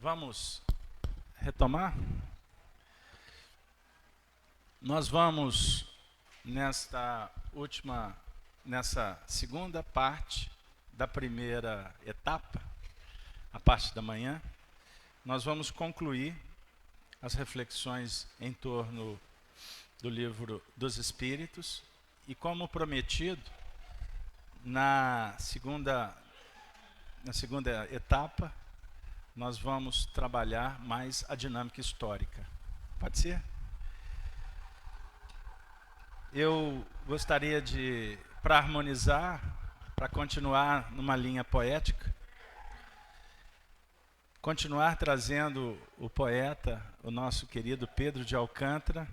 Vamos retomar? Nós vamos nessa segunda parte da primeira etapa, a parte da manhã, nós vamos concluir as reflexões em torno do livro dos Espíritos e, como prometido, na segunda etapa, nós vamos trabalhar mais a dinâmica histórica. Pode ser? Eu gostaria de, para harmonizar, para continuar numa linha poética, continuar trazendo o poeta, o nosso querido Pedro de Alcântara,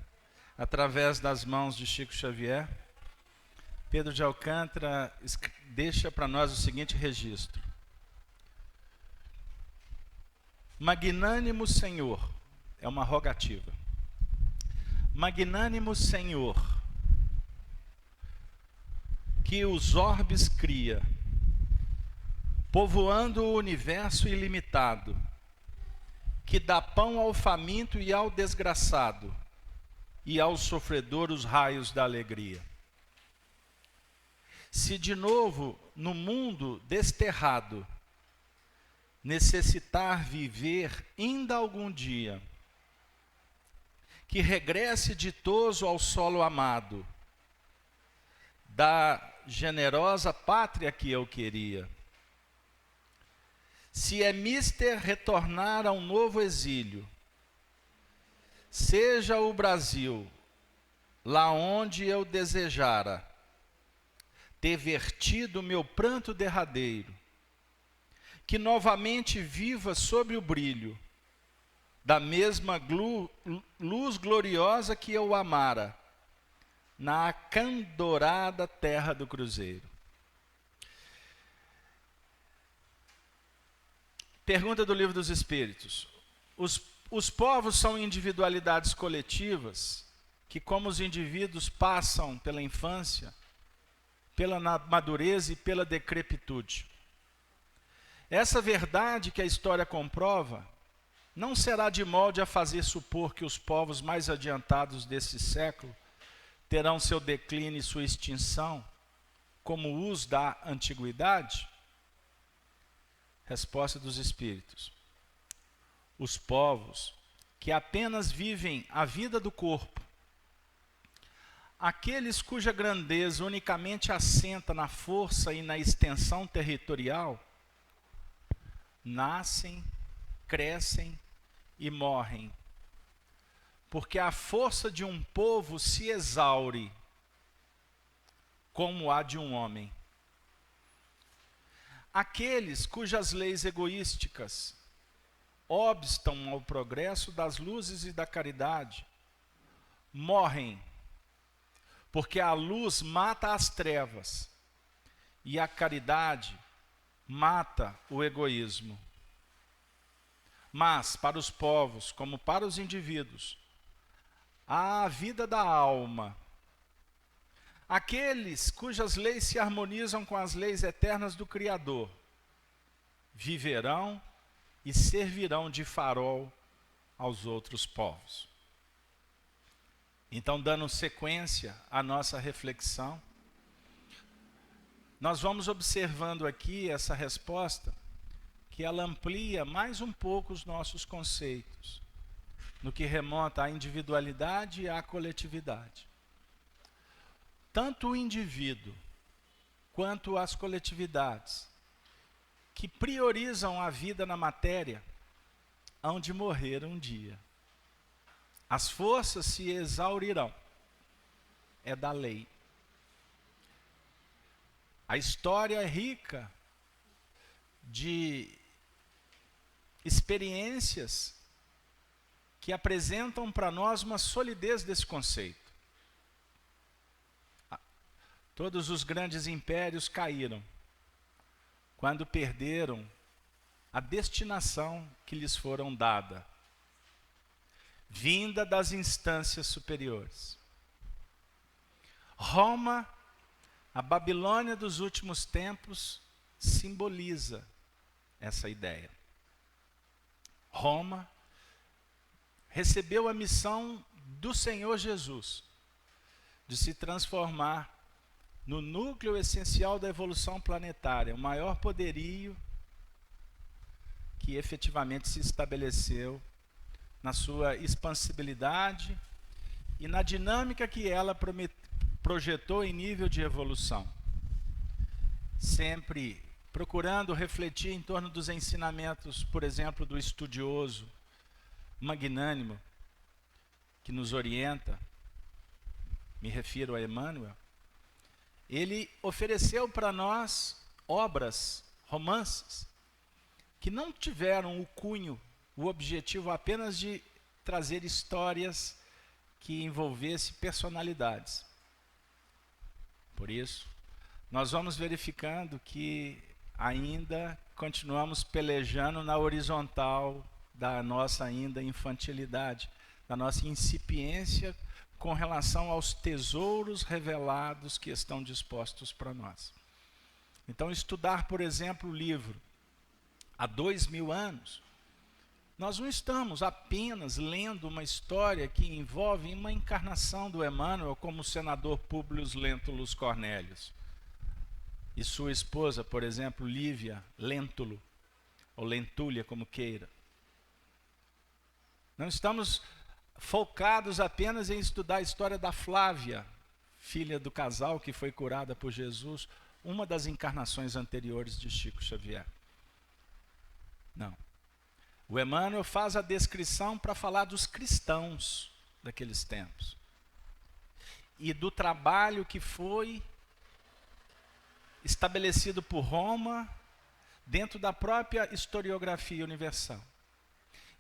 através das mãos de Chico Xavier. Pedro de Alcântara deixa para nós o seguinte registro: Magnânimo Senhor, é uma rogativa. Magnânimo Senhor, que os orbes cria, povoando o universo ilimitado, que dá pão ao faminto e ao desgraçado, e ao sofredor os raios da alegria. Se de novo no mundo desterrado necessitar viver ainda algum dia, que regresse ditoso ao solo amado, da generosa pátria que eu queria. Se é mister retornar a um novo exílio, seja o Brasil, lá onde eu desejara ter vertido meu pranto derradeiro, que novamente viva sob o brilho da mesma luz gloriosa que eu amara, na acandorada terra do Cruzeiro. Pergunta do Livro dos Espíritos. Os povos são individualidades coletivas que, como os indivíduos passam pela infância, pela madureza e pela decrepitude. Essa verdade que a história comprova não será de molde a fazer supor que os povos mais adiantados desse século terão seu declínio e sua extinção, como os da antiguidade? Resposta dos Espíritos. Os povos que apenas vivem a vida do corpo, aqueles cuja grandeza unicamente assenta na força e na extensão territorial, nascem, crescem e morrem, porque a força de um povo se exaure como a de um homem. Aqueles cujas leis egoísticas obstam ao progresso das luzes e da caridade, morrem, porque a luz mata as trevas e a caridade mata o egoísmo. Mas, para os povos, como para os indivíduos, há a vida da alma. Aqueles cujas leis se harmonizam com as leis eternas do Criador, viverão e servirão de farol aos outros povos. Então, dando sequência à nossa reflexão, nós vamos observando aqui essa resposta, que ela amplia mais um pouco os nossos conceitos, no que remonta à individualidade e à coletividade. Tanto o indivíduo quanto as coletividades que priorizam a vida na matéria hão de morrer um dia. As forças se exaurirão. É da lei. A história é rica de experiências que apresentam para nós uma solidez desse conceito. Todos os grandes impérios caíram quando perderam a destinação que lhes foram dada, vinda das instâncias superiores. Roma, a Babilônia dos últimos tempos, simboliza essa ideia. Roma recebeu a missão do Senhor Jesus de se transformar no núcleo essencial da evolução planetária, o maior poderio que efetivamente se estabeleceu na sua expansibilidade e na dinâmica que ela projetou em nível de evolução. Sempre procurando refletir em torno dos ensinamentos, por exemplo, do estudioso magnânimo que nos orienta, me refiro a Emmanuel. Ele ofereceu para nós obras, romances, que não tiveram o cunho, o objetivo apenas de trazer histórias que envolvessem personalidades. Por isso, nós vamos verificando que ainda continuamos pelejando na horizontal da nossa ainda infantilidade, da nossa incipiência com relação aos tesouros revelados que estão dispostos para nós. Então, estudar, por exemplo, o livro há 2000 anos, nós não estamos apenas lendo uma história que envolve uma encarnação do Emmanuel como o senador Públio Lentulus Cornélius e sua esposa, por exemplo, Lívia Lentulus, ou Lentúlia, como queira. Não estamos focados apenas em estudar a história da Flávia, filha do casal que foi curada por Jesus, uma das encarnações anteriores de Chico Xavier. Não. O Emmanuel faz a descrição para falar dos cristãos daqueles tempos e do trabalho que foi estabelecido por Roma dentro da própria historiografia universal.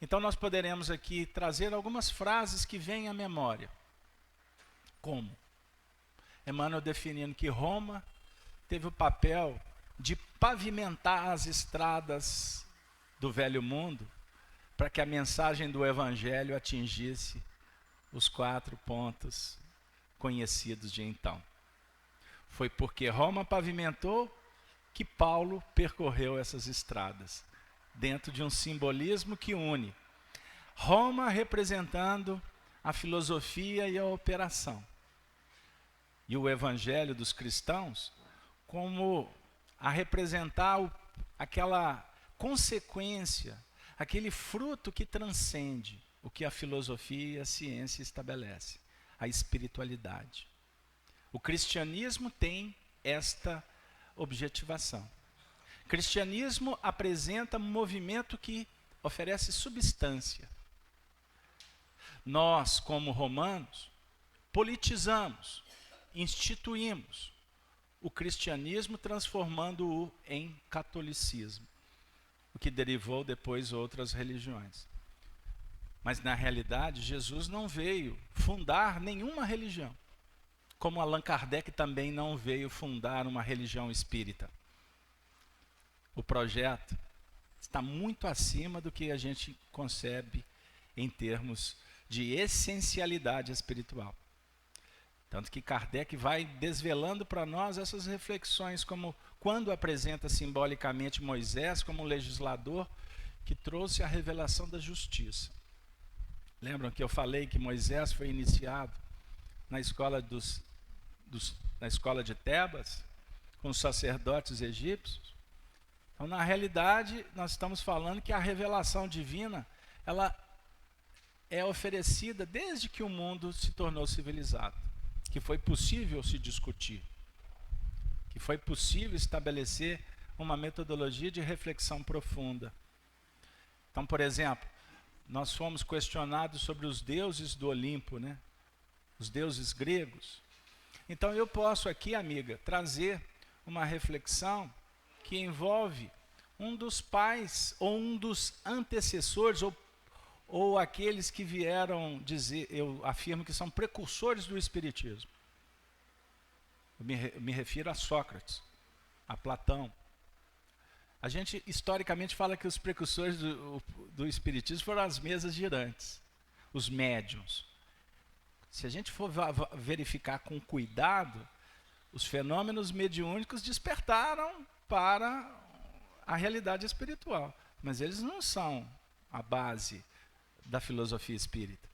Então nós poderemos aqui trazer algumas frases que vêm à memória. Como? Emmanuel definindo que Roma teve o papel de pavimentar as estradas do velho mundo para que a mensagem do Evangelho atingisse os 4 pontos conhecidos de então. Foi porque Roma pavimentou que Paulo percorreu essas estradas, dentro de um simbolismo que une Roma representando a filosofia e a operação, e o Evangelho dos cristãos como a representar aquela consequência, aquele fruto que transcende o que a filosofia e a ciência estabelecem, a espiritualidade. O cristianismo tem esta objetivação. O cristianismo apresenta um movimento que oferece substância. Nós, como romanos, politizamos, instituímos o cristianismo, transformando-o em catolicismo, o que derivou depois outras religiões. Mas, na realidade, Jesus não veio fundar nenhuma religião, como Allan Kardec também não veio fundar uma religião espírita. O projeto está muito acima do que a gente concebe em termos de essencialidade espiritual. Tanto que Kardec vai desvelando para nós essas reflexões, como quando apresenta simbolicamente Moisés como um legislador que trouxe a revelação da justiça. Lembram que eu falei que Moisés foi iniciado na escola na escola de Tebas, com os sacerdotes egípcios? Então, na realidade, nós estamos falando que a revelação divina, ela é oferecida desde que o mundo se tornou civilizado, que foi possível se discutir, que foi possível estabelecer uma metodologia de reflexão profunda. Então, por exemplo, nós fomos questionados sobre os deuses do Olimpo, né? Os deuses gregos. Então eu posso aqui, amiga, trazer uma reflexão que envolve um dos pais ou um dos antecessores ou aqueles que vieram dizer, eu afirmo que são precursores do espiritismo. Eu me refiro a Sócrates, a Platão. A gente historicamente fala que os precursores do espiritismo foram as mesas girantes, os médiuns. Se a gente for verificar com cuidado, os fenômenos mediúnicos despertaram para a realidade espiritual, mas eles não são a base da filosofia espírita.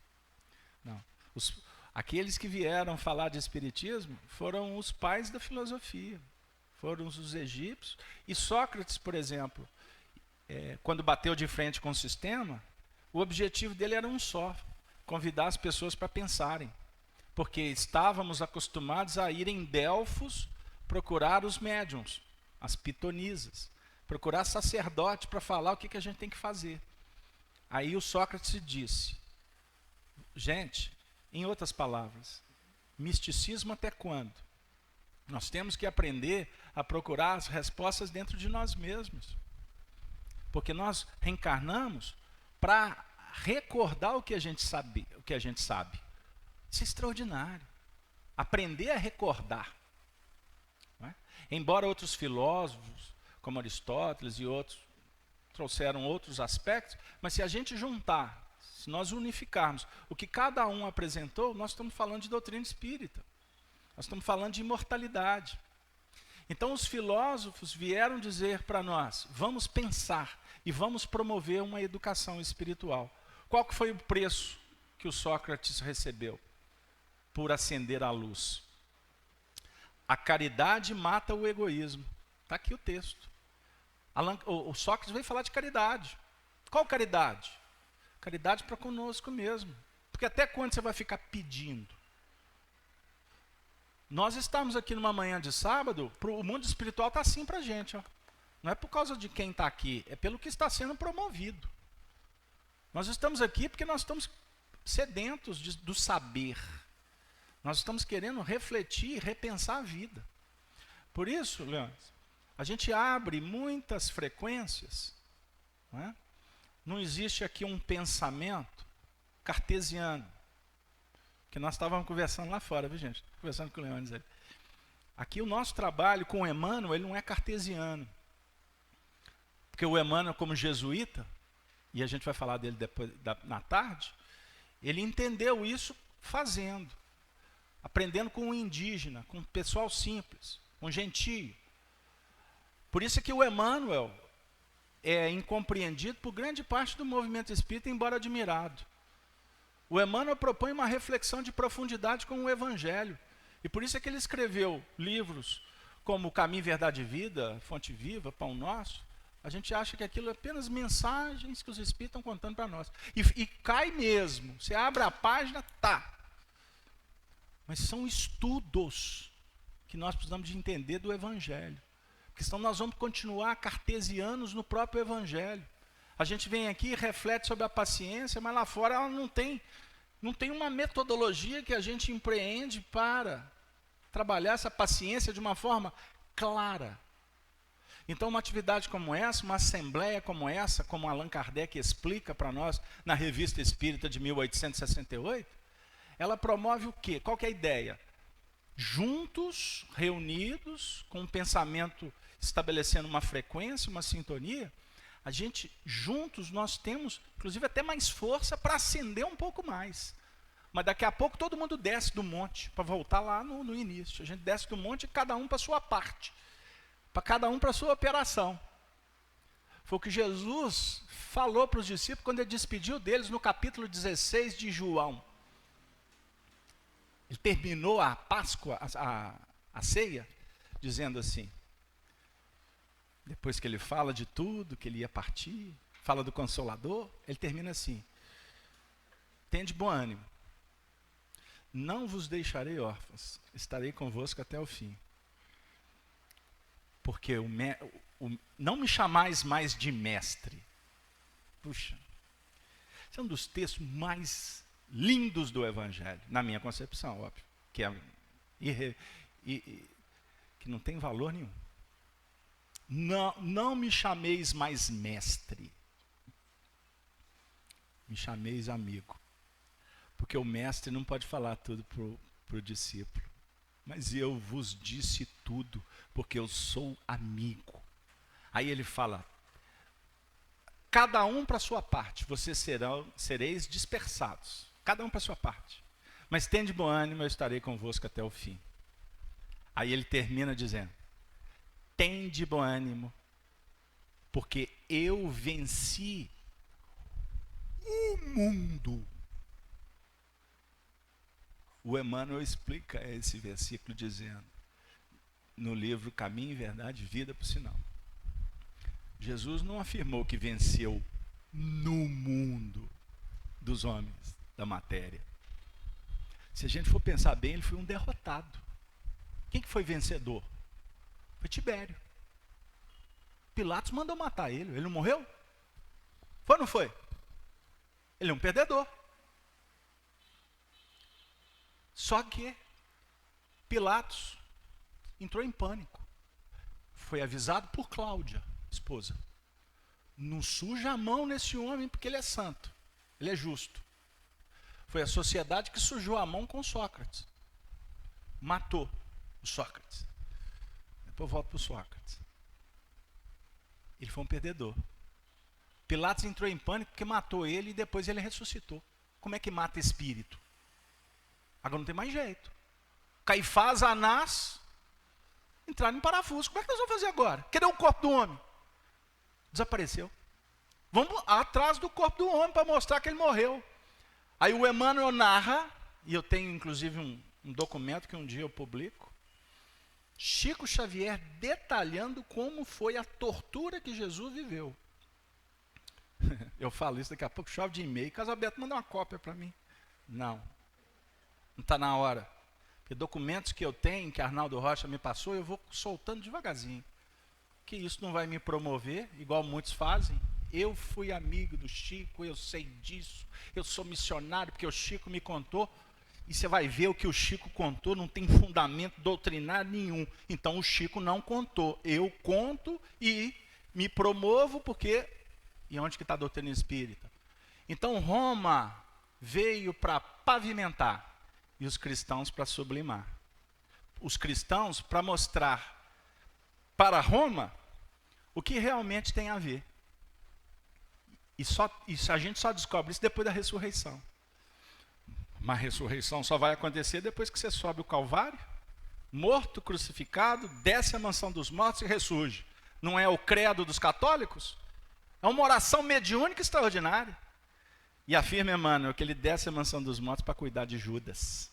Não. Aqueles que vieram falar de espiritismo foram os pais da filosofia, foram os egípcios. E Sócrates, por exemplo, quando bateu de frente com o sistema, o objetivo dele era um só: convidar as pessoas para pensarem. Porque estávamos acostumados a ir em Delfos procurar os médiuns, as pitonisas, procurar sacerdote para falar o que a gente tem que fazer. Aí o Sócrates disse: gente, em outras palavras, misticismo até quando? Nós temos que aprender a procurar as respostas dentro de nós mesmos. Porque nós reencarnamos para recordar o que a gente sabe, Isso é extraordinário. Aprender a recordar. Não é? Embora outros filósofos, como Aristóteles e outros, trouxeram outros aspectos, mas se a gente juntar, se nós unificarmos o que cada um apresentou, nós estamos falando de doutrina espírita. Nós estamos falando de imortalidade. Então os filósofos vieram dizer para nós: vamos pensar e vamos promover uma educação espiritual. Qual que foi o preço que o Sócrates recebeu por acender a luz? A caridade mata o egoísmo. Está aqui o texto. O Sócrates veio falar de caridade. Qual caridade? Caridade para conosco mesmo. Porque até quando você vai ficar pedindo? Nós estamos aqui numa manhã de sábado, o mundo espiritual está assim para a gente. Ó. Não é por causa de quem está aqui, é pelo que está sendo promovido. Nós estamos aqui porque nós estamos sedentos do saber. Nós estamos querendo refletir e repensar a vida. Por isso, Leandro, a gente abre muitas frequências. Não existe aqui um pensamento cartesiano. Que nós estávamos conversando lá fora, viu gente? Conversando com o Leônidas aí. Aqui o nosso trabalho com o Emmanuel, ele não é cartesiano. Porque o Emmanuel, como jesuíta, e a gente vai falar dele depois na tarde, ele entendeu isso fazendo. Aprendendo com o indígena, com o pessoal simples, com o gentio. Por isso é que o Emmanuel é incompreendido por grande parte do movimento espírita, embora admirado. O Emmanuel propõe uma reflexão de profundidade com o Evangelho. E por isso é que ele escreveu livros como Caminho, Verdade e Vida, Fonte Viva, Pão Nosso. A gente acha que aquilo é apenas mensagens que os espíritos estão contando para nós. E cai mesmo. Você abre a página, tá. Mas são estudos que nós precisamos de entender do Evangelho. Porque senão nós vamos continuar cartesianos no próprio Evangelho. A gente vem aqui e reflete sobre a paciência, mas lá fora ela não tem uma metodologia que a gente empreende para trabalhar essa paciência de uma forma clara. Então uma atividade como essa, uma assembleia como essa, como Allan Kardec explica para nós na Revista Espírita de 1868, ela promove o quê? Qual que é a ideia? Juntos, reunidos, com um pensamento estabelecendo uma frequência, uma sintonia, a gente, juntos, nós temos, inclusive, até mais força para acender um pouco mais. Mas daqui a pouco todo mundo desce do monte, para voltar lá no início. A gente desce do monte, cada um para a sua parte. Para cada um para a sua operação. Foi o que Jesus falou para os discípulos quando ele despediu deles no capítulo 16 de João. Ele terminou a Páscoa, a ceia, dizendo assim, depois que ele fala de tudo, que ele ia partir, fala do Consolador, ele termina assim: tende bom ânimo, não vos deixarei órfãos, estarei convosco até o fim. Porque não me chamais mais de mestre. Puxa, esse é um dos textos mais lindos do Evangelho, na minha concepção, óbvio, que que não tem valor nenhum. Não me chameis mais mestre, me chameis amigo, porque o mestre não pode falar tudo para o discípulo, mas eu vos disse tudo, porque eu sou amigo. Aí ele fala, cada um para a sua parte, vocês sereis dispersados, cada um para a sua parte, mas tende bom ânimo, eu estarei convosco até o fim. Aí ele termina dizendo, tende bom ânimo, porque eu venci mundo. O Emmanuel explica esse versículo dizendo, no livro Caminho, Verdade e Vida, por sinal, Jesus não afirmou que venceu no mundo dos homens, da matéria. Se a gente for pensar bem, ele foi um derrotado. Quem que foi vencedor? Foi Tibério. Pilatos mandou matar ele. Ele não morreu? Foi ou não foi? Ele é um perdedor. Só que Pilatos entrou em pânico. Foi avisado por Cláudia, esposa. Não suja a mão nesse homem porque ele é santo. Ele é justo. Foi a sociedade que sujou a mão com Sócrates. Matou o Sócrates. Depois eu volto para o Sócrates. Ele foi um perdedor. Pilatos entrou em pânico porque matou ele e depois ele ressuscitou. Como é que mata espírito? Agora não tem mais jeito. Caifás, Anás entraram em parafuso. Como é que nós vamos fazer agora? Cadê o corpo do homem? Desapareceu. Vamos atrás do corpo do homem para mostrar que ele morreu. Aí o Emmanuel narra, e eu tenho inclusive um documento que um dia eu publico, Chico Xavier detalhando como foi a tortura que Jesus viveu. Eu falo isso daqui a pouco, chove de e-mail. Casalberto, manda uma cópia para mim. Não está na hora. Porque documentos que eu tenho, que Arnaldo Rocha me passou, eu vou soltando devagarzinho. Que isso não vai me promover, igual muitos fazem. Eu fui amigo do Chico, eu sei disso. Eu sou missionário porque o Chico me contou. E você vai ver o que o Chico contou, não tem fundamento doutrinário nenhum. Então o Chico não contou. Eu conto e me promovo porque... E onde que está a doutrina espírita? Então Roma veio para pavimentar e os cristãos para sublimar. Os cristãos para mostrar para Roma o que realmente tem a ver. E a gente só descobre isso depois da ressurreição. Uma ressurreição só vai acontecer depois que você sobe o Calvário, morto, crucificado, desce a mansão dos mortos e ressurge. Não é o credo dos católicos? É uma oração mediúnica extraordinária. E afirma Emmanuel que ele desce a mansão dos mortos para cuidar de Judas.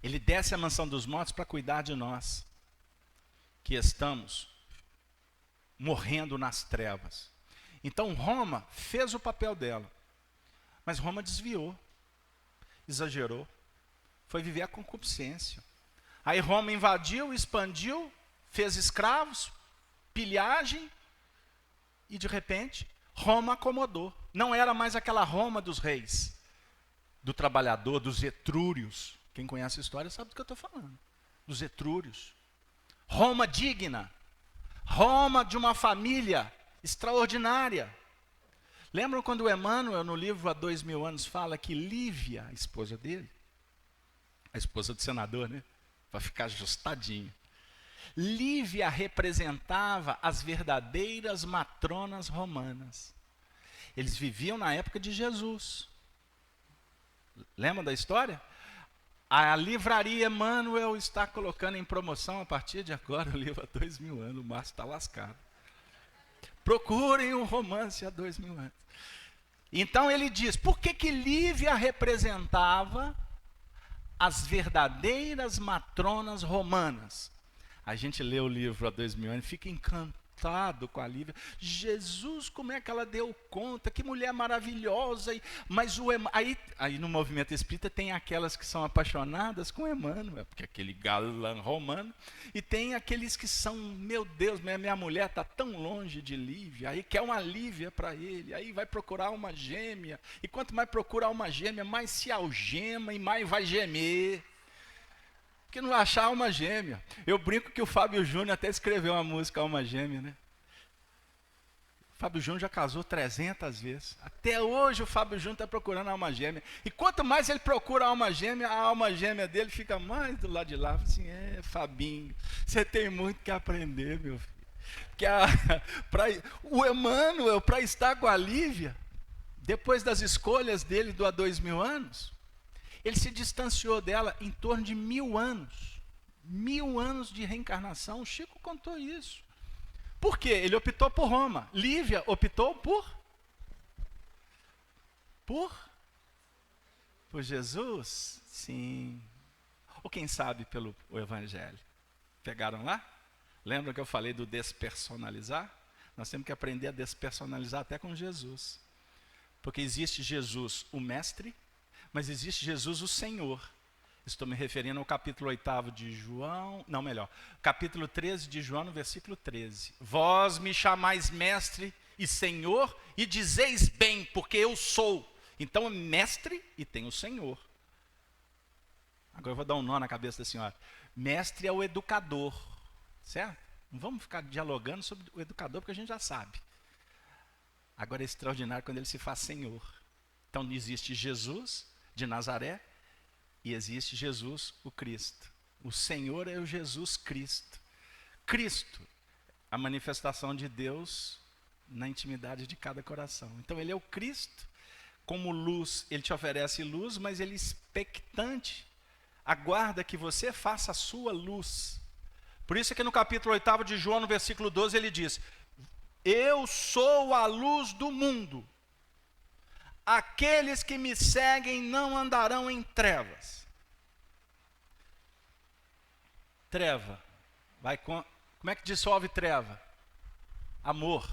Ele desce a mansão dos mortos para cuidar de nós, que estamos morrendo nas trevas. Então Roma fez o papel dela, mas Roma desviou, exagerou, foi viver a concupiscência. Aí Roma invadiu, expandiu, fez escravos, pilhagem, e de repente Roma acomodou. Não era mais aquela Roma dos reis, do trabalhador, dos etrúrios. Quem conhece a história sabe do que eu estou falando. Dos etrúrios. Roma digna. Roma de uma família extraordinária. Lembram quando o Emmanuel, no livro Há 2000 anos, fala que Lívia, a esposa dele, a esposa do senador, né? Para ficar ajustadinho. Lívia representava as verdadeiras matronas romanas. Eles viviam na época de Jesus. Lembra da história? A livraria Emmanuel está colocando em promoção a partir de agora o livro Há 2000 anos. O Márcio está lascado. Procurem um romance há 2000 anos. Então ele diz, por que Lívia representava as verdadeiras matronas romanas? A gente lê o livro Há 2000 anos e fica encantado com a Lívia. Jesus, como é que ela deu conta? Que mulher maravilhosa. Mas aí no movimento espírita tem aquelas que são apaixonadas com Emmanuel, porque aquele galã romano. E tem aqueles que são, meu Deus, minha mulher está tão longe de Lívia. Aí quer uma Lívia para ele. Aí vai procurar uma gêmea. E quanto mais procura uma gêmea, mais se algema e mais vai gemer. Que não achar alma gêmea. Eu brinco que o Fábio Júnior até escreveu uma música Alma Gêmea, né? O Fábio Júnior já casou 300 vezes. Até hoje o Fábio Júnior está procurando a alma gêmea. E quanto mais ele procura a alma gêmea dele fica mais do lado de lá. Assim, Fabinho, você tem muito que aprender, meu filho. Que o Emmanuel, para estar com a Lívia, depois das escolhas dele do Há 2000 anos, ele se distanciou dela em torno de 1000 anos. 1000 anos de reencarnação. O Chico contou isso. Por quê? Ele optou por Roma. Lívia optou por Por Jesus? Sim. Ou quem sabe pelo o Evangelho. Pegaram lá? Lembra que eu falei do despersonalizar? Nós temos que aprender a despersonalizar até com Jesus. Porque existe Jesus, o Mestre, mas existe Jesus, o Senhor. Estou me referindo ao capítulo 8 de João, não, melhor, capítulo 13 de João, no versículo 13. Vós me chamais Mestre e Senhor, e dizeis bem, porque eu sou. Então, Mestre e tem o Senhor. Agora eu vou dar um nó na cabeça da senhora. Mestre é o educador, certo? Não vamos ficar dialogando sobre o educador, porque a gente já sabe. Agora é extraordinário quando ele se faz Senhor. Então existe Jesus de Nazaré e existe Jesus, o Cristo. O Senhor é o Jesus Cristo. Cristo, a manifestação de Deus na intimidade de cada coração. Então ele é o Cristo. Como luz, ele te oferece luz, mas ele é expectante. Aguarda que você faça a sua luz. Por isso que no capítulo 8 de João, no versículo 12, ele diz: eu sou a luz do mundo. Aqueles que me seguem não andarão em trevas. Treva. Como é que dissolve treva? Amor.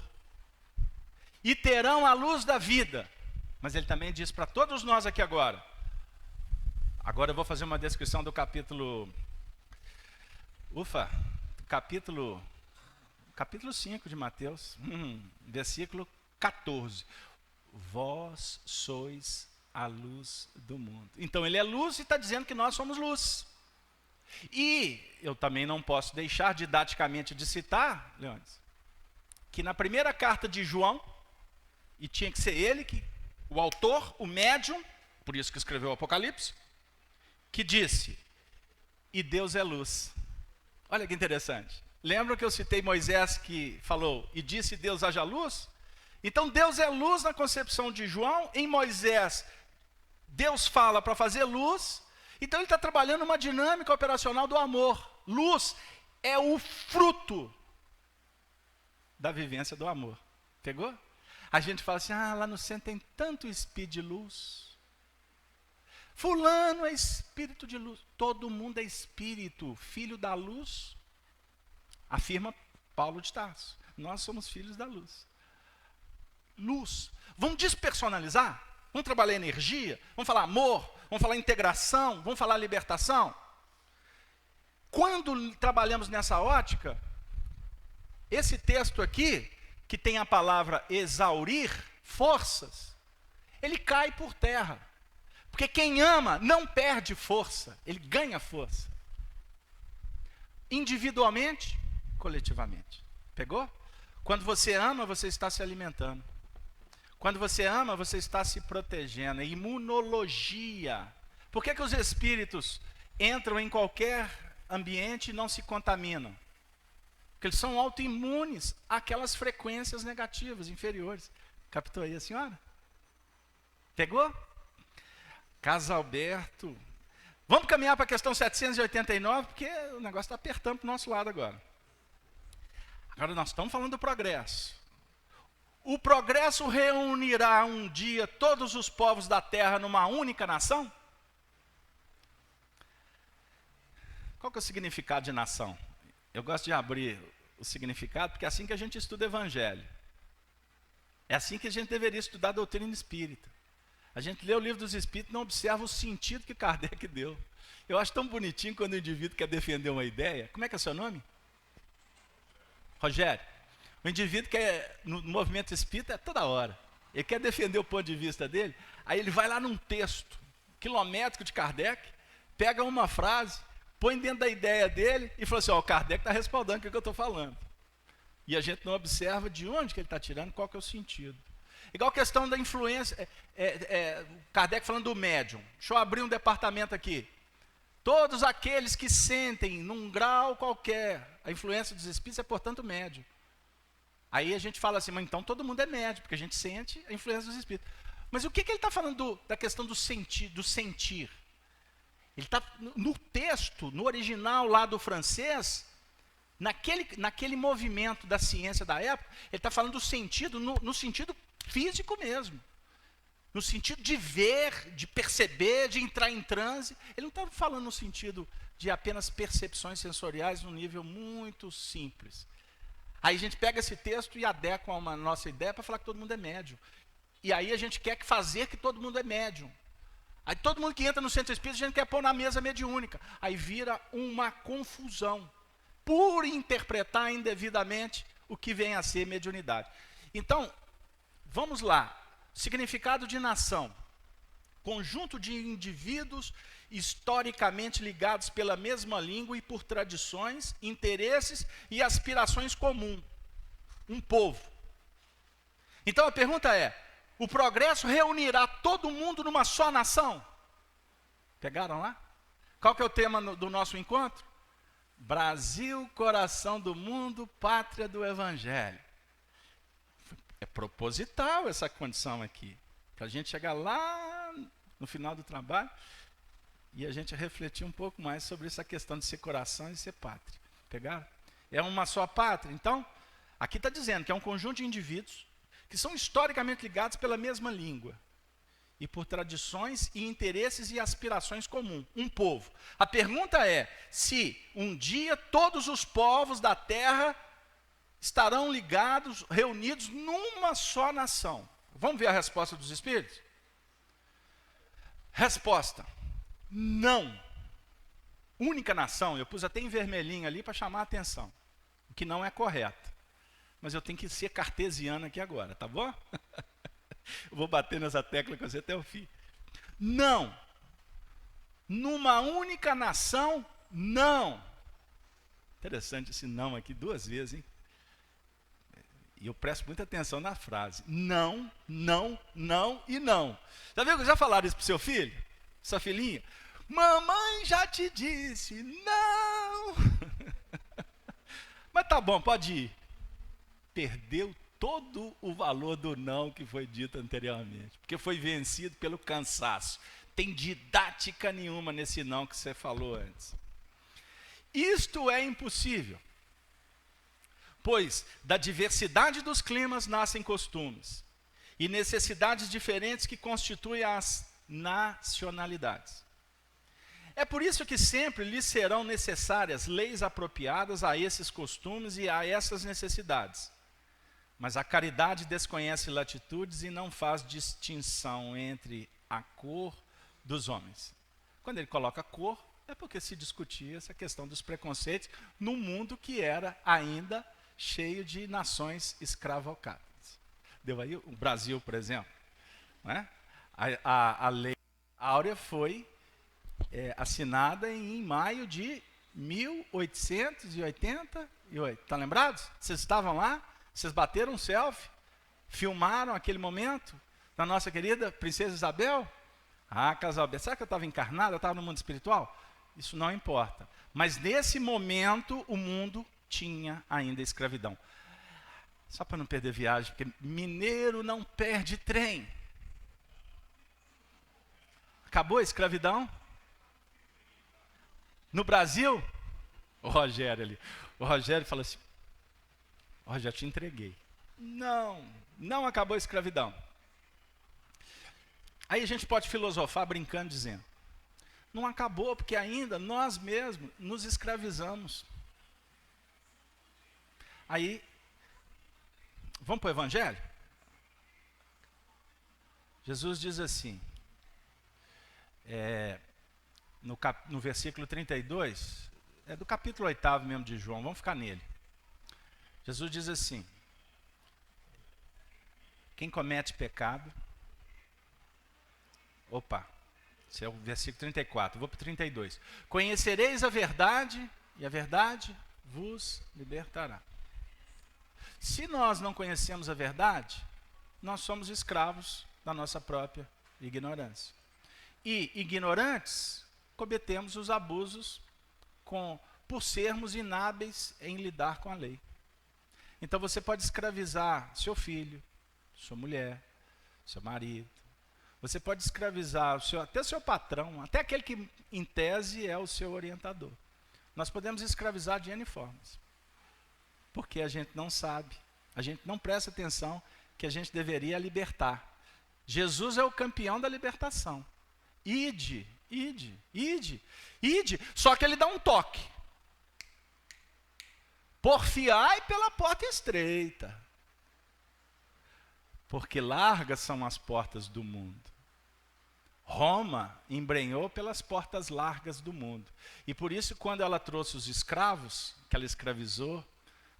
E terão a luz da vida. Mas ele também diz para todos nós aqui agora. Agora eu vou fazer uma descrição do capítulo... Capítulo 5 de Mateus, versículo 14. Vós sois a luz do mundo. Então ele é luz e está dizendo que nós somos luz. E eu também não posso deixar didaticamente de citar, Leônidas, que na primeira carta de João, e tinha que ser ele, o autor, o médium, por isso que escreveu o Apocalipse, que disse, e Deus é luz. Olha que interessante. Lembra que eu citei Moisés que falou, e disse Deus haja luz? Então Deus é luz na concepção de João. Em Moisés, Deus fala para fazer luz. Então ele está trabalhando uma dinâmica operacional do amor. Luz é o fruto da vivência do amor. Pegou? A gente fala assim, lá no centro tem tanto espírito de luz. Fulano é espírito de luz. Todo mundo é espírito, filho da luz. Afirma Paulo de Tarso. Nós somos filhos da luz. Luz. Vamos despersonalizar? Vamos trabalhar energia? Vamos falar amor? Vamos falar integração? Vamos falar libertação? Quando trabalhamos nessa ótica, esse texto aqui, que tem a palavra exaurir forças, ele cai por terra. Porque quem ama não perde força, ele ganha força. Individualmente, coletivamente. Pegou? Quando você ama, você está se alimentando. Quando você ama, você está se protegendo. É imunologia. Por que os espíritos entram em qualquer ambiente e não se contaminam? Porque eles são autoimunes àquelas frequências negativas, inferiores. Captou aí a senhora? Pegou? Casalberto. Vamos caminhar para a questão 789, porque o negócio está apertando para o nosso lado agora. Agora nós estamos falando do progresso. O progresso reunirá um dia todos os povos da terra numa única nação? Qual que é o significado de nação? Eu gosto de abrir o significado, porque é assim que a gente estuda o Evangelho. É assim que a gente deveria estudar a doutrina espírita. A gente lê o livro dos Espíritos e não observa o sentido que Kardec deu. Eu acho tão bonitinho quando o indivíduo quer defender uma ideia. Como é que é o seu nome? Rogério. O indivíduo quer, no movimento espírita, é toda hora. Ele quer defender o ponto de vista dele, aí ele vai lá num texto quilométrico de Kardec, pega uma frase, põe dentro da ideia dele e fala assim, o Kardec está respaldando o que eu estou falando. E a gente não observa de onde que ele está tirando, qual que é o sentido. Igual a questão da influência, Kardec falando do médium. Deixa eu abrir um departamento aqui. Todos aqueles que sentem, num grau qualquer, a influência dos espíritos é, portanto, médium. Aí a gente fala assim, mas então todo mundo é médium, porque a gente sente a influência dos espíritos. Mas o que ele está falando da questão do sentir? Ele está, no texto, no original lá do francês, naquele movimento da ciência da época, ele está falando do sentido, no sentido físico mesmo. no sentido de ver, de perceber, de entrar em transe. Ele não está falando no sentido de apenas percepções sensoriais num nível muito simples. Aí a gente pega esse texto e adequa a uma nossa ideia para falar que todo mundo é médium. E aí a gente quer fazer que todo mundo é médium. Aí todo mundo que entra no centro espírita, a gente quer pôr na mesa mediúnica. Aí vira uma confusão, por interpretar indevidamente o que vem a ser mediunidade. Então, vamos lá. Significado de nação. Conjunto de indivíduos historicamente ligados pela mesma língua e por tradições, interesses e aspirações comuns. Um povo. Então a pergunta é, o progresso reunirá todo mundo numa só nação? Pegaram lá? Qual que é o tema do nosso encontro? Brasil, coração do mundo, pátria do Evangelho. É proposital essa condição aqui, para a gente chegar lá no final do trabalho e a gente refletir um pouco mais sobre essa questão de ser coração e ser pátria. Pegaram? É uma só pátria. Então, aqui está dizendo que é um conjunto de indivíduos que são historicamente ligados pela mesma língua e por tradições e interesses e aspirações comuns. Um povo. A pergunta é se um dia todos os povos da terra estarão ligados, reunidos numa só nação. Vamos ver a resposta dos Espíritos? Resposta: não. Única nação, eu pus até em vermelhinho ali para chamar a atenção, o que não é correto. Mas eu tenho que ser cartesiano aqui agora, tá bom? Eu vou bater nessa tecla com você até o fim. Não. Numa única nação, não. Interessante esse não aqui duas vezes, hein? E eu presto muita atenção na frase. Não, não, não e não. Já viu que já falaram isso para o seu filho? Sua filhinha? Mamãe já te disse, não. Mas tá bom, pode ir. Perdeu todo o valor do não que foi dito anteriormente. Porque foi vencido pelo cansaço. Tem didática nenhuma nesse não que você falou antes. Isto é impossível. Pois da diversidade dos climas nascem costumes e necessidades diferentes que constituem as nacionalidades. É por isso que sempre lhes serão necessárias leis apropriadas a esses costumes e a essas necessidades. Mas a caridade desconhece latitudes e não faz distinção entre a cor dos homens. Quando ele coloca cor, é porque se discutia essa questão dos preconceitos num mundo que era ainda cheio de nações escravocadas. Deu aí o Brasil, por exemplo. Não é? A lei áurea foi assinada em maio de 1888. Estão lembrados? Vocês estavam lá? Vocês bateram um selfie? Filmaram aquele momento da nossa querida Princesa Isabel? Ah, Isabel, será que eu estava encarnada? Eu estava no mundo espiritual? Isso não importa. Mas nesse momento o mundo tinha ainda escravidão. Só para não perder viagem, porque mineiro não perde trem. Acabou a escravidão? No Brasil, o Rogério ali. O Rogério fala assim, já te entreguei. Não acabou a escravidão. Aí a gente pode filosofar brincando, dizendo, não acabou porque ainda nós mesmos nos escravizamos. Aí, vamos para o Evangelho? Jesus diz assim, no versículo 32, é do capítulo 8 mesmo de João, vamos ficar nele. Jesus diz assim, quem comete pecado, esse é o versículo 34, vou para o 32. Conhecereis a verdade, e a verdade vos libertará. Se nós não conhecemos a verdade, nós somos escravos da nossa própria ignorância. E, ignorantes, cometemos os abusos por sermos inábeis em lidar com a lei. Então você pode escravizar seu filho, sua mulher, seu marido. Você pode escravizar até seu patrão, até aquele que, em tese, é o seu orientador. Nós podemos escravizar de N formas. Porque a gente não sabe, a gente não presta atenção que a gente deveria libertar. Jesus é o campeão da libertação. Ide, ide, ide, ide. Só que ele dá um toque. Porfiai pela porta estreita. Porque largas são as portas do mundo. Roma embrenhou pelas portas largas do mundo. E por isso, quando ela trouxe os escravos, que ela escravizou,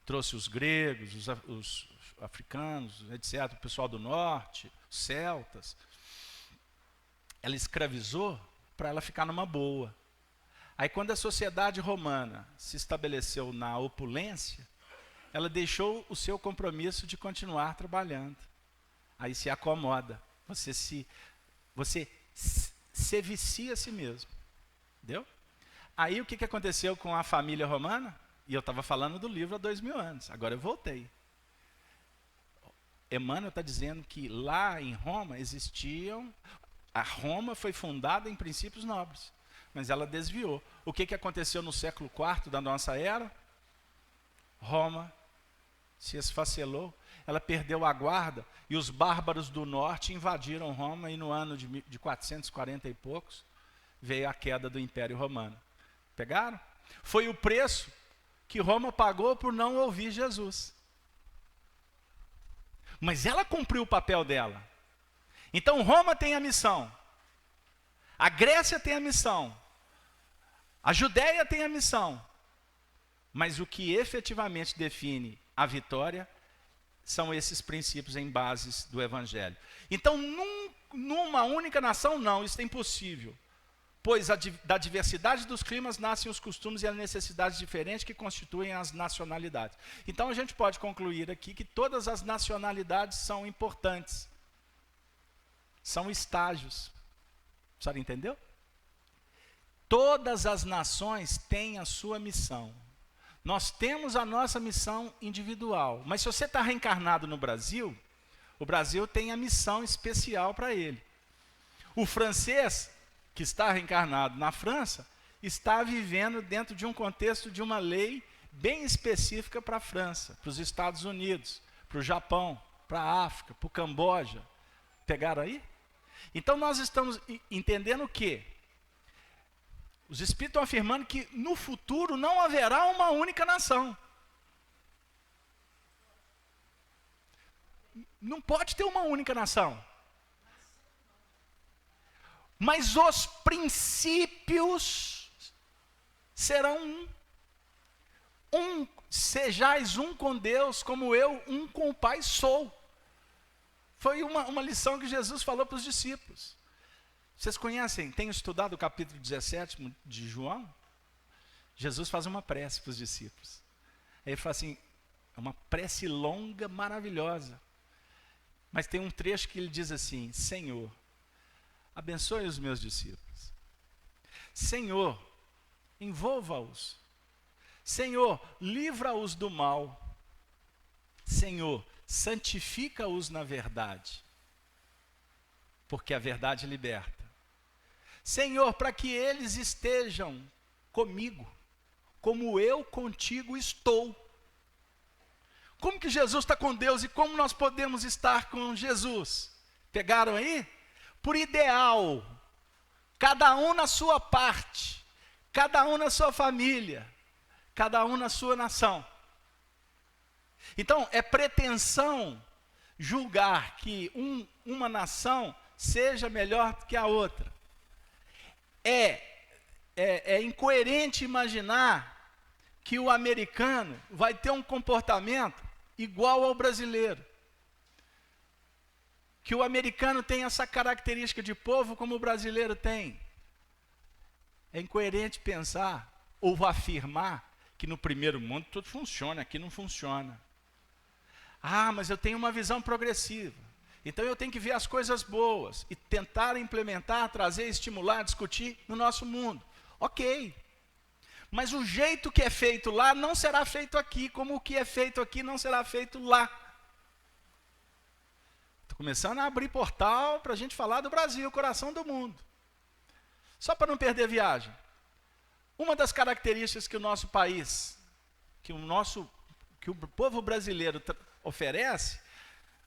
trouxe os gregos, os africanos, etc., o pessoal do norte, os celtas, ela escravizou para ela ficar numa boa. Aí, quando a sociedade romana se estabeleceu na opulência, ela deixou o seu compromisso de continuar trabalhando. Aí se acomoda, você se vicia a si mesmo. Entendeu? Aí o que aconteceu com a família romana? E eu estava falando do livro há 2000 anos, agora eu voltei. Emmanuel está dizendo que lá em Roma existiam... A Roma foi fundada em princípios nobres, mas ela desviou. O que aconteceu no século IV da nossa era? Roma se esfacelou, ela perdeu a guarda e os bárbaros do norte invadiram Roma e no ano de 440 e poucos veio a queda do Império Romano. Pegaram? Foi o preço que Roma pagou por não ouvir Jesus. Mas ela cumpriu o papel dela. Então Roma tem a missão, a Grécia tem a missão, a Judéia tem a missão, mas o que efetivamente define a vitória são esses princípios em bases do Evangelho. Então, numa única nação, não, isso é impossível, pois da diversidade dos climas nascem os costumes e as necessidades diferentes que constituem as nacionalidades. Então, a gente pode concluir aqui que todas as nacionalidades são importantes. São estágios. A senhora entendeu? Todas as nações têm a sua missão. Nós temos a nossa missão individual. Mas se você está reencarnado no Brasil, o Brasil tem a missão especial para ele. O francês, que está reencarnado na França, está vivendo dentro de um contexto de uma lei bem específica para a França, para os Estados Unidos, para o Japão, para a África, para o Camboja. Pegaram aí? Então nós estamos entendendo que os Espíritos estão afirmando que no futuro não haverá uma única nação. Não pode ter uma única nação. Mas os princípios serão um. Sejais um com Deus, como eu, um com o Pai sou. Foi uma lição que Jesus falou para os discípulos. Vocês conhecem, têm estudado o capítulo 17 de João? Jesus faz uma prece para os discípulos. Aí ele fala assim, é uma prece longa, maravilhosa. Mas tem um trecho que ele diz assim, Senhor, abençoe os meus discípulos. Senhor, envolva-os. Senhor, livra-os do mal. Senhor, santifica-os na verdade, porque a verdade liberta. Senhor, para que eles estejam comigo, como eu contigo estou. Como que Jesus está com Deus e como nós podemos estar com Jesus? Pegaram aí? Por ideal, cada um na sua parte, cada um na sua família, cada um na sua nação. Então, é pretensão julgar que uma nação seja melhor que a outra. É incoerente imaginar que o americano vai ter um comportamento igual ao brasileiro. Que o americano tem essa característica de povo como o brasileiro tem. É incoerente pensar ou afirmar que no primeiro mundo tudo funciona, aqui não funciona. Ah, mas eu tenho uma visão progressiva. Então eu tenho que ver as coisas boas e tentar implementar, trazer, estimular, discutir no nosso mundo. Ok. Mas o jeito que é feito lá não será feito aqui, como o que é feito aqui não será feito lá. Estou começando a abrir portal para a gente falar do Brasil, coração do mundo. Só para não perder a viagem. Uma das características que o nosso país, que o povo brasileiro oferece,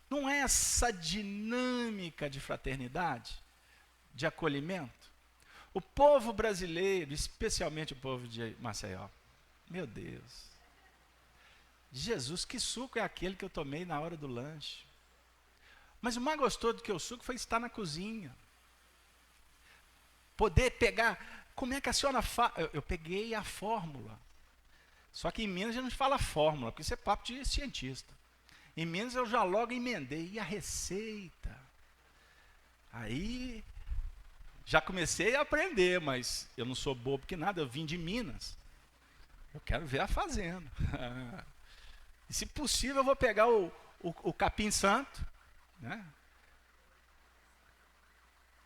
Não é essa dinâmica de fraternidade, de acolhimento? O povo brasileiro, especialmente o povo de Maceió, meu Deus, Jesus, que suco é aquele que eu tomei na hora do lanche? Mas o mais gostoso do que o suco foi estar na cozinha. Poder pegar, como é que a senhora faz? Eu peguei a fórmula. Só que em Minas a gente não fala fórmula, porque isso é papo de cientista. Em Minas eu já logo emendei. E a receita? Aí, já comecei a aprender, mas eu não sou bobo que nada, eu vim de Minas. Eu quero ver a fazenda. E se possível eu vou pegar o capim santo, né?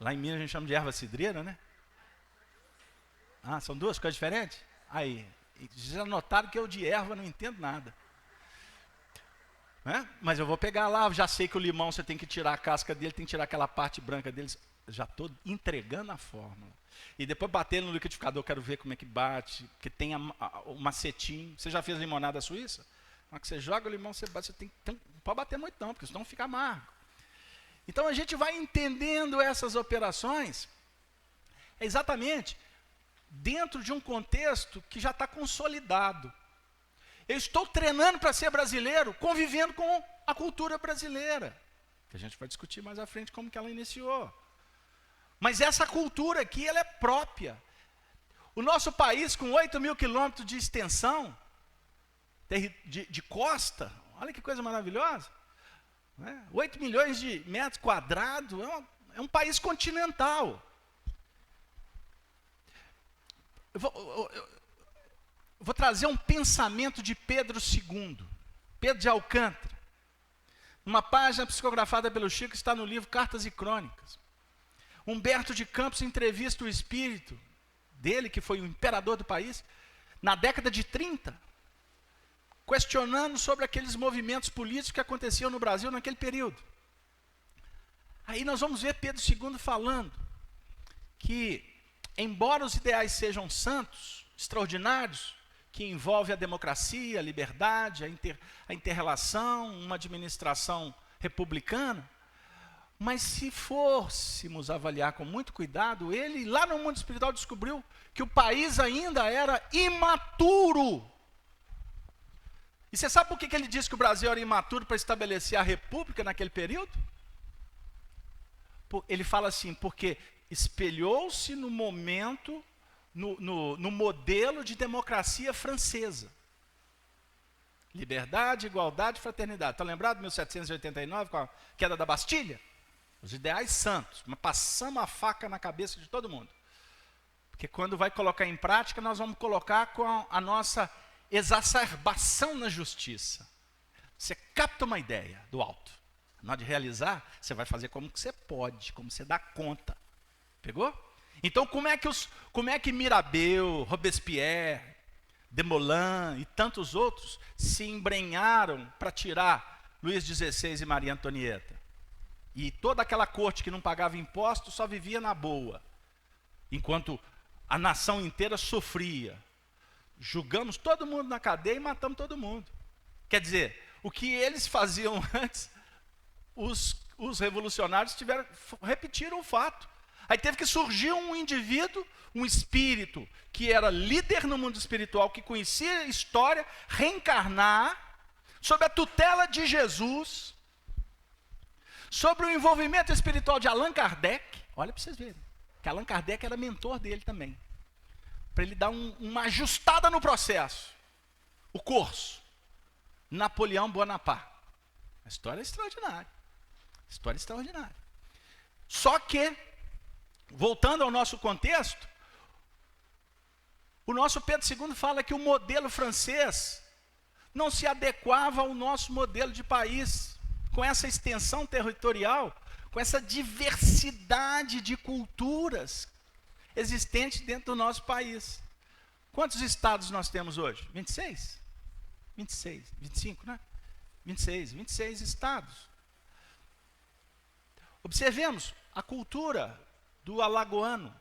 Lá em Minas a gente chama de erva cidreira, né? Ah, são duas coisas diferentes? Aí, já notaram que eu de erva não entendo nada. Né? Mas eu vou pegar lá, já sei que o limão você tem que tirar a casca dele, tem que tirar aquela parte branca dele. Já estou entregando a fórmula. E depois bater no liquidificador, quero ver como é que bate, porque tem o macetinho. Você já fez limonada suíça? Na hora que você joga o limão, você bate, não pode bater muito não, porque senão fica amargo. Então a gente vai entendendo essas operações exatamente dentro de um contexto que já está consolidado. Eu estou treinando para ser brasileiro, convivendo com a cultura brasileira, que a gente vai discutir mais à frente como que ela iniciou. Mas essa cultura aqui, ela é própria. O nosso país, com 8.000 quilômetros de extensão, de costa, olha que coisa maravilhosa, né? 8 milhões de metros quadrados, é um país continental. Eu vou trazer um pensamento de Pedro II, Pedro de Alcântara. Uma página psicografada pelo Chico, está no livro Cartas e Crônicas. Humberto de Campos entrevista o espírito dele, que foi o imperador do país, na década de 30, questionando sobre aqueles movimentos políticos que aconteciam no Brasil naquele período. Aí nós vamos ver Pedro II falando que, embora os ideais sejam santos, extraordinários, que envolve a democracia, a liberdade, a inter-relação, uma administração republicana, mas se fôssemos avaliar com muito cuidado, ele lá no mundo espiritual descobriu que o país ainda era imaturo. E você sabe por que ele disse que o Brasil era imaturo para estabelecer a república naquele período? Ele fala assim, porque espelhou-se no momento, no modelo de democracia francesa. Liberdade, igualdade, fraternidade. Está lembrado de 1789, com a queda da Bastilha? Os ideais santos, mas passamos a faca na cabeça de todo mundo. Porque quando vai colocar em prática, nós vamos colocar com a nossa exacerbação na justiça. Você capta uma ideia do alto. Na hora de realizar, você vai fazer como que você pode, como você dá conta. Pegou? Então, como é que Mirabeau, Robespierre, Desmoulins e tantos outros se embrenharam para tirar Luís XVI e Maria Antonieta? E toda aquela corte que não pagava impostos só vivia na boa, enquanto a nação inteira sofria. Julgamos todo mundo na cadeia e matamos todo mundo. Quer dizer, o que eles faziam antes, os revolucionários repetiram o fato. Aí teve que surgir um indivíduo, um espírito, que era líder no mundo espiritual, que conhecia a história, reencarnar, sob a tutela de Jesus, sobre o envolvimento espiritual de Allan Kardec. Olha para vocês verem, que Allan Kardec era mentor dele também, para ele dar uma ajustada no processo. O curso, Napoleão Bonaparte. A história é extraordinária. História extraordinária. Só que, voltando ao nosso contexto, o nosso Pedro II fala que o modelo francês não se adequava ao nosso modelo de país, com essa extensão territorial, com essa diversidade de culturas existentes dentro do nosso país. Quantos estados nós temos hoje? 26? 26, 25, né? 26 estados. Observemos a cultura do alagoano.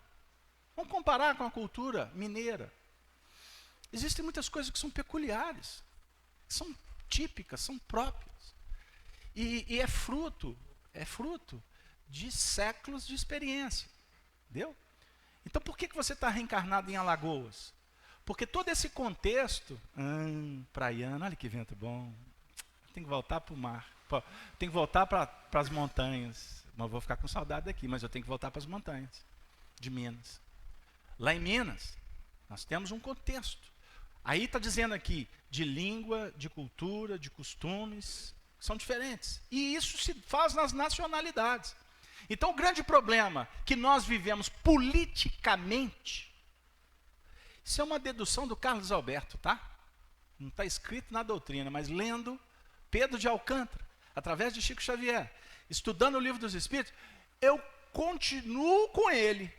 Vamos comparar com a cultura mineira. Existem muitas coisas que são peculiares, que são típicas, são próprias. E é fruto de séculos de experiência. Entendeu? Então por que você está reencarnado em Alagoas? Porque todo esse contexto, praiano, olha que vento bom, tem que voltar para o mar, tem que voltar para as montanhas, mas eu vou ficar com saudade daqui, mas eu tenho que voltar para as montanhas de Minas. Lá em Minas, nós temos um contexto. Aí está dizendo aqui, de língua, de cultura, de costumes, são diferentes. E isso se faz nas nacionalidades. Então o grande problema que nós vivemos politicamente, isso é uma dedução do Carlos Alberto, tá? Não está escrito na doutrina, mas lendo Pedro de Alcântara, através de Chico Xavier, estudando o Livro dos Espíritos, eu continuo com ele.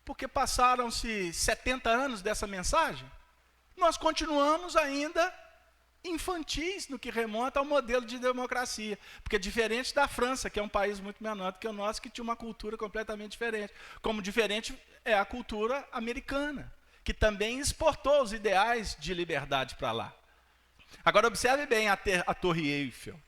Porque passaram-se 70 anos dessa mensagem, nós continuamos ainda infantis no que remonta ao modelo de democracia. Porque diferente da França, que é um país muito menor do que o nosso, que tinha uma cultura completamente diferente. Como diferente é a cultura americana, que também exportou os ideais de liberdade para lá. Agora observe bem a Torre Eiffel,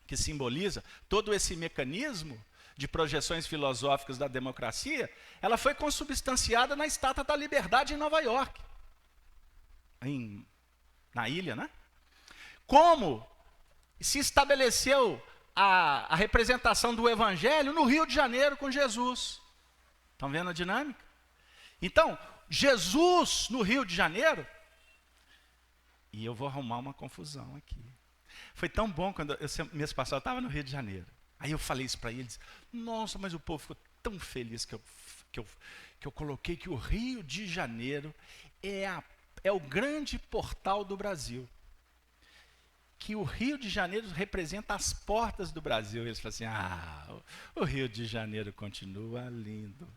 que simboliza todo esse mecanismo de projeções filosóficas da democracia. Ela foi consubstanciada na Estátua da Liberdade em Nova York, na ilha, né? Como se estabeleceu a representação do Evangelho no Rio de Janeiro com Jesus. Estão vendo a dinâmica? Então, Jesus no Rio de Janeiro, e eu vou arrumar uma confusão aqui. Foi tão bom quando mês passado eu estava no Rio de Janeiro. Aí eu falei isso para eles. Nossa, mas o povo ficou tão feliz que eu coloquei que o Rio de Janeiro é o grande portal do Brasil. Que o Rio de Janeiro representa as portas do Brasil. Eles falaram assim, o Rio de Janeiro continua lindo.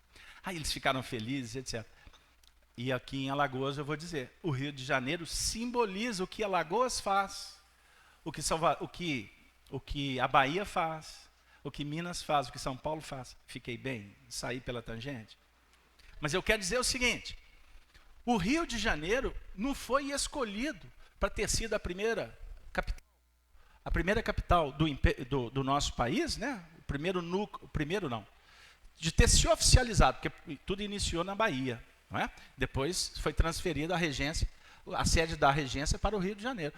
Aí eles ficaram felizes, etc. E aqui em Alagoas eu vou dizer, o Rio de Janeiro simboliza o que Alagoas faz, o que a Bahia faz, o que Minas faz, o que São Paulo faz. Fiquei bem? Saí pela tangente? Mas eu quero dizer o seguinte, o Rio de Janeiro não foi escolhido para ter sido a primeira capital do nosso país, né? De ter se oficializado, porque tudo iniciou na Bahia, não é? Depois foi transferida a sede da regência para o Rio de Janeiro.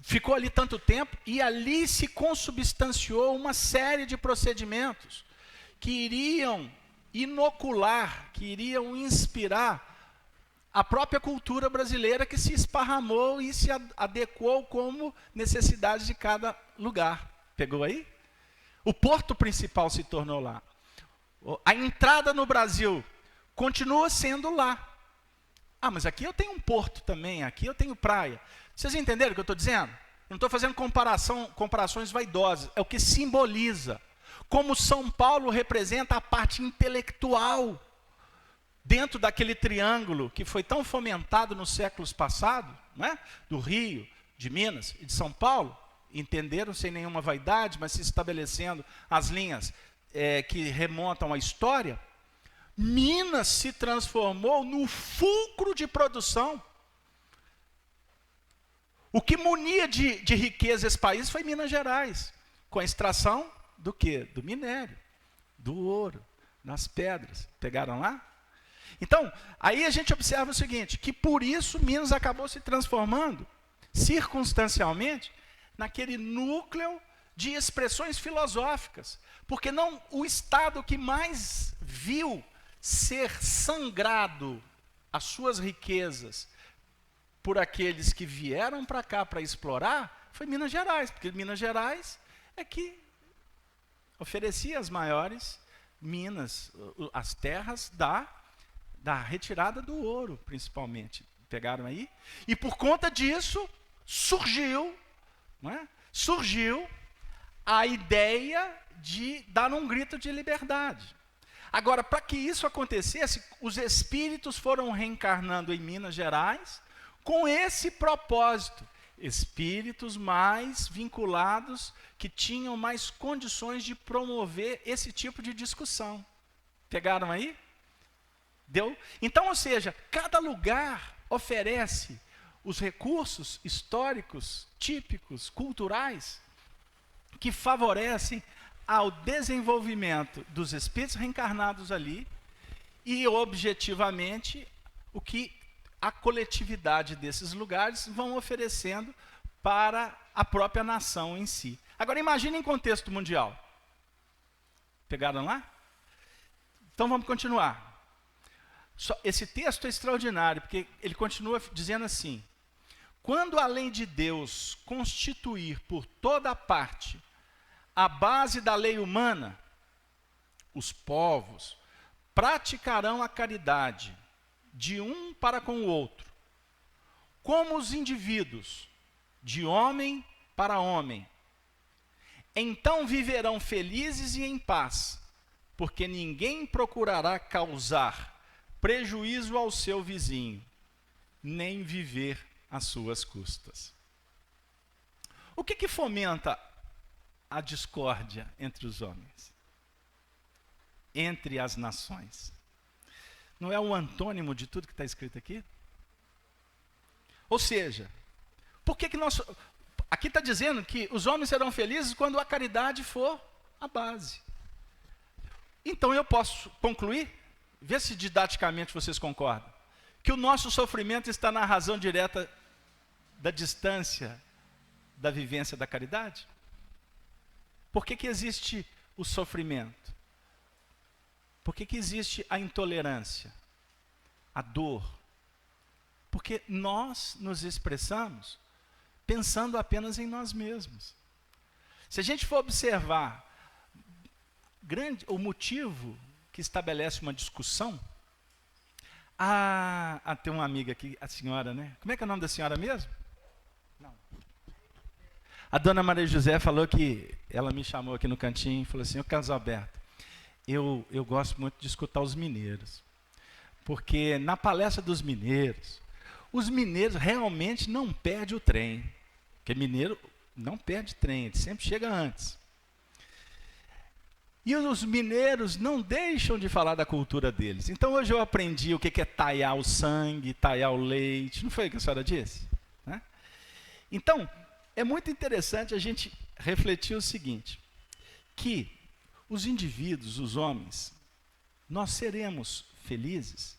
Ficou ali tanto tempo e ali se consubstanciou uma série de procedimentos que iriam inocular, que iriam inspirar a própria cultura brasileira, que se esparramou e se adequou como necessidade de cada lugar. Pegou aí? O porto principal se tornou lá. A entrada no Brasil continua sendo lá. Mas aqui eu tenho um porto também, aqui eu tenho praia. Vocês entenderam o que eu estou dizendo? Eu não estou fazendo comparações vaidosas, é o que simboliza. Como São Paulo representa a parte intelectual dentro daquele triângulo que foi tão fomentado nos séculos passados, né? Do Rio, de Minas e de São Paulo, entenderam sem nenhuma vaidade, mas se estabelecendo as linhas que remontam à história. Minas se transformou no fulcro de produção. O que munia de riqueza esse país foi Minas Gerais, com a extração do quê? Do minério, do ouro, das pedras. Pegaram lá? Então, aí a gente observa o seguinte, que por isso Minas acabou se transformando, circunstancialmente, naquele núcleo de expressões filosóficas. Porque não o Estado que mais viu ser sangrado as suas riquezas por aqueles que vieram para cá para explorar, foi Minas Gerais, porque Minas Gerais é que oferecia as maiores minas, as terras da retirada do ouro, principalmente. Pegaram aí? E por conta disso, surgiu a ideia de dar um grito de liberdade. Agora, para que isso acontecesse, os espíritos foram reencarnando em Minas Gerais com esse propósito. Espíritos mais vinculados, que tinham mais condições de promover esse tipo de discussão. Pegaram aí? Deu? Então, ou seja, cada lugar oferece os recursos históricos, típicos, culturais, que favorecem ao desenvolvimento dos espíritos reencarnados ali e, objetivamente, o que a coletividade desses lugares vão oferecendo para a própria nação em si. Agora, imagine em contexto mundial. Pegaram lá? Então, vamos continuar. Esse texto é extraordinário, porque ele continua dizendo assim: quando a lei de Deus constituir por toda parte a base da lei humana, os povos praticarão a caridade de um para com o outro, como os indivíduos, de homem para homem. Então viverão felizes e em paz, porque ninguém procurará causar prejuízo ao seu vizinho, nem viver às suas custas. O que fomenta a discórdia entre os homens? Entre as nações? Não é o antônimo de tudo que está escrito aqui? Ou seja, por que nós... Aqui está dizendo que os homens serão felizes quando a caridade for a base. Então eu posso concluir, vê se didaticamente vocês concordam, que o nosso sofrimento está na razão direta da distância da vivência da caridade? Por que existe o sofrimento? Por que existe a intolerância, a dor? Porque nós nos expressamos pensando apenas em nós mesmos. Se a gente for observar o motivo que estabelece uma discussão, tem uma amiga aqui, a senhora, né? Como é que é o nome da senhora mesmo? Não. A dona Maria José falou que, ela me chamou aqui no cantinho e falou assim: ô Carlos Alberto, eu gosto muito de escutar os mineiros, porque na palestra dos mineiros, os mineiros realmente não perdem o trem, porque mineiro não perde trem, ele sempre chega antes. E os mineiros não deixam de falar da cultura deles. Então hoje eu aprendi o que é talhar o sangue, talhar o leite. Não foi o que a senhora disse? Né? Então, é muito interessante a gente refletir o seguinte, que os indivíduos, os homens, nós seremos felizes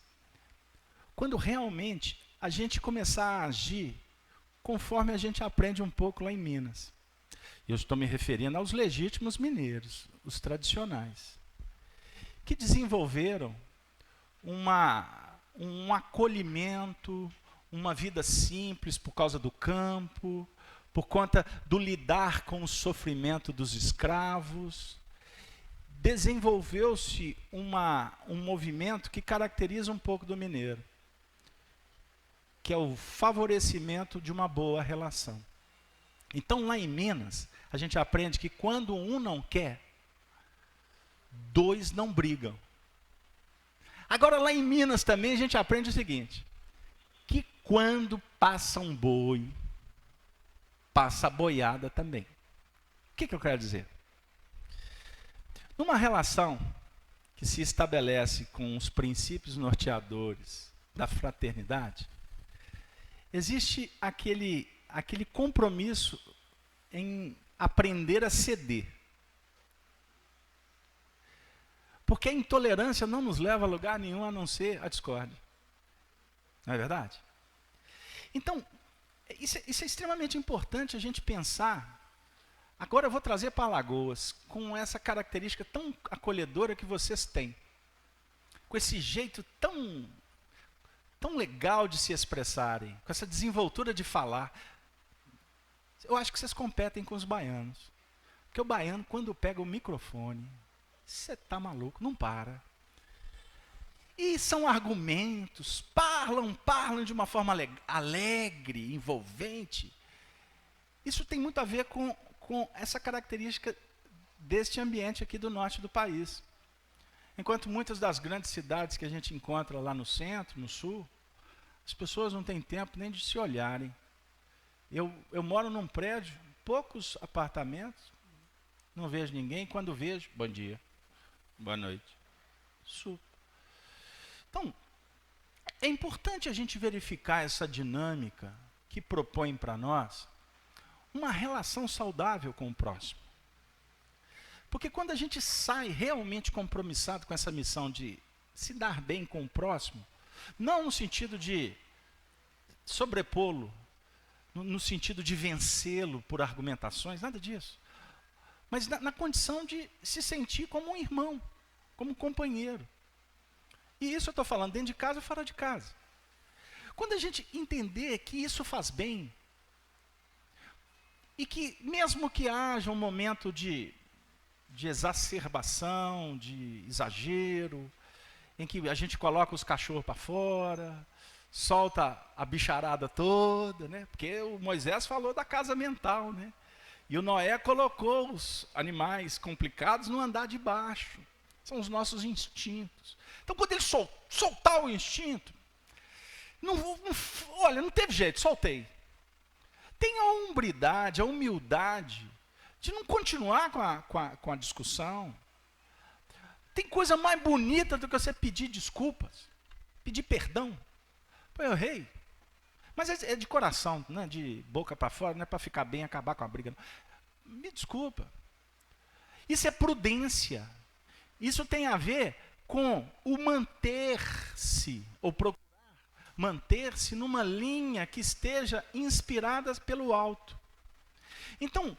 quando realmente a gente começar a agir conforme a gente aprende um pouco lá em Minas. Eu estou me referindo aos legítimos mineiros, os tradicionais, que desenvolveram um acolhimento, uma vida simples por causa do campo, por conta do lidar com o sofrimento dos escravos. Desenvolveu-se um movimento que caracteriza um pouco do mineiro, que é o favorecimento de uma boa relação. Então, lá em Minas, a gente aprende que quando um não quer, dois não brigam. Agora, lá em Minas também, a gente aprende o seguinte, que quando passa um boi, passa a boiada também. O que eu quero dizer? Numa relação que se estabelece com os princípios norteadores da fraternidade, existe aquele compromisso em aprender a ceder. Porque a intolerância não nos leva a lugar nenhum a não ser a discórdia. Não é verdade? Então, isso é extremamente importante a gente pensar. Agora eu vou trazer para Alagoas, com essa característica tão acolhedora que vocês têm. Com esse jeito tão legal de se expressarem, com essa desenvoltura de falar. Eu acho que vocês competem com os baianos. Porque o baiano, quando pega o microfone, você está maluco, não para. E são argumentos, parlam de uma forma alegre, envolvente. Isso tem muito a ver com essa característica deste ambiente aqui do norte do país. Enquanto muitas das grandes cidades que a gente encontra lá no centro, no sul, as pessoas não têm tempo nem de se olharem. Eu moro num prédio, poucos apartamentos, não vejo ninguém. Quando vejo, bom dia, boa noite, suco. Então, é importante a gente verificar essa dinâmica que propõe para nós uma relação saudável com o próximo. Porque quando a gente sai realmente compromissado com essa missão de se dar bem com o próximo, não no sentido de sobrepô-lo, no sentido de vencê-lo por argumentações, nada disso. Mas na condição de se sentir como um irmão, como um companheiro. E isso eu estou falando dentro de casa ou fora de casa. Quando a gente entender que isso faz bem, e que mesmo que haja um momento de exacerbação, de exagero, em que a gente coloca os cachorros para fora, solta a bicharada toda, né? Porque o Moisés falou da casa mental, né? E o Noé colocou os animais complicados no andar de baixo. São os nossos instintos. Então, quando ele soltar o instinto, olha, não teve jeito, soltei. Tenha a hombridade, a humildade de não continuar com a discussão. Tem coisa mais bonita do que você pedir desculpas, pedir perdão. Pô, eu errei. Mas é de coração, não é de boca para fora, não é para ficar bem, acabar com a briga. Não. Me desculpa. Isso é prudência. Isso tem a ver com o manter-se, ou procurar manter-se numa linha que esteja inspirada pelo alto. Então,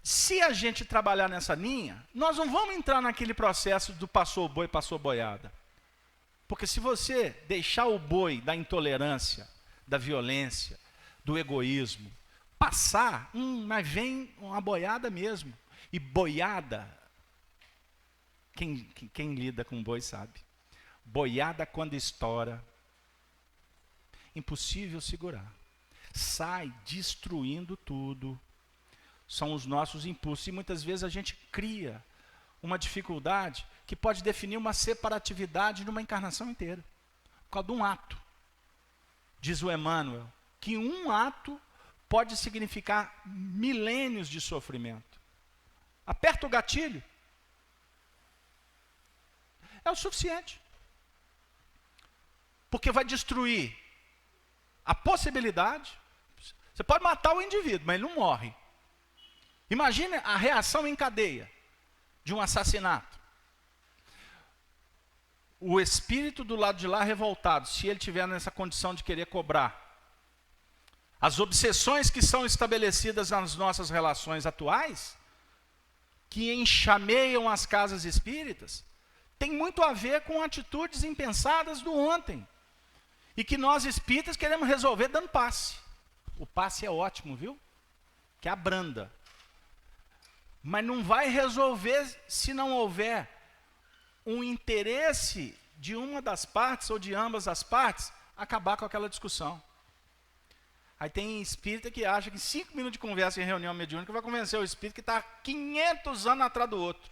se a gente trabalhar nessa linha, nós não vamos entrar naquele processo do passou boi, passou boiada. Porque se você deixar o boi da intolerância, da violência, do egoísmo, passar, mas vem uma boiada mesmo. E boiada, quem lida com boi sabe. Boiada quando estoura, impossível segurar. Sai destruindo tudo. São os nossos impulsos. E muitas vezes a gente cria uma dificuldade que pode definir uma separatividade numa encarnação inteira. Por causa de um ato. Diz o Emmanuel, que um ato pode significar milênios de sofrimento. Aperta o gatilho. É o suficiente. Porque vai destruir a possibilidade. Você pode matar o indivíduo, mas ele não morre. Imagine a reação em cadeia de um assassinato. O espírito do lado de lá revoltado, se ele estiver nessa condição de querer cobrar. As obsessões que são estabelecidas nas nossas relações atuais, que enxameiam as casas espíritas, tem muito a ver com atitudes impensadas do ontem. E que nós espíritas queremos resolver dando passe. O passe é ótimo, viu? Que abranda. Mas não vai resolver se não houver um interesse de uma das partes ou de ambas as partes acabar com aquela discussão. Aí tem espírita que acha que 5 minutos de conversa em reunião mediúnica vai convencer o espírito que está 500 anos atrás do outro.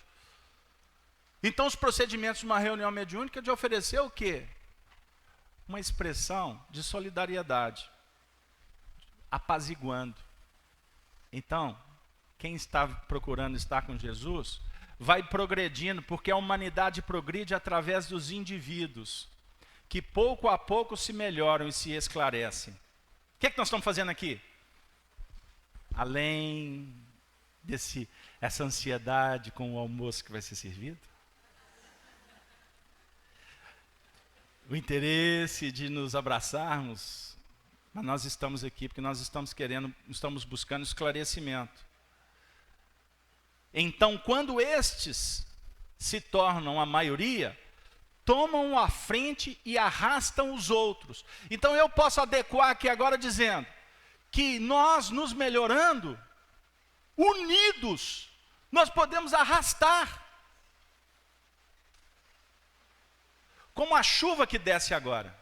Então os procedimentos de uma reunião mediúnica é de oferecer o quê? Uma expressão de solidariedade, apaziguando. Então, quem está procurando estar com Jesus, vai progredindo, porque a humanidade progride através dos indivíduos, que pouco a pouco se melhoram e se esclarecem. O que é que nós estamos fazendo aqui? Além essa ansiedade com o almoço que vai ser servido, o interesse de nos abraçarmos, mas nós estamos aqui porque nós estamos buscando esclarecimento. Então, quando estes se tornam a maioria, tomam a frente e arrastam os outros. Então, eu posso adequar aqui agora dizendo que nós nos melhorando, unidos, nós podemos arrastar. Como a chuva que desce agora.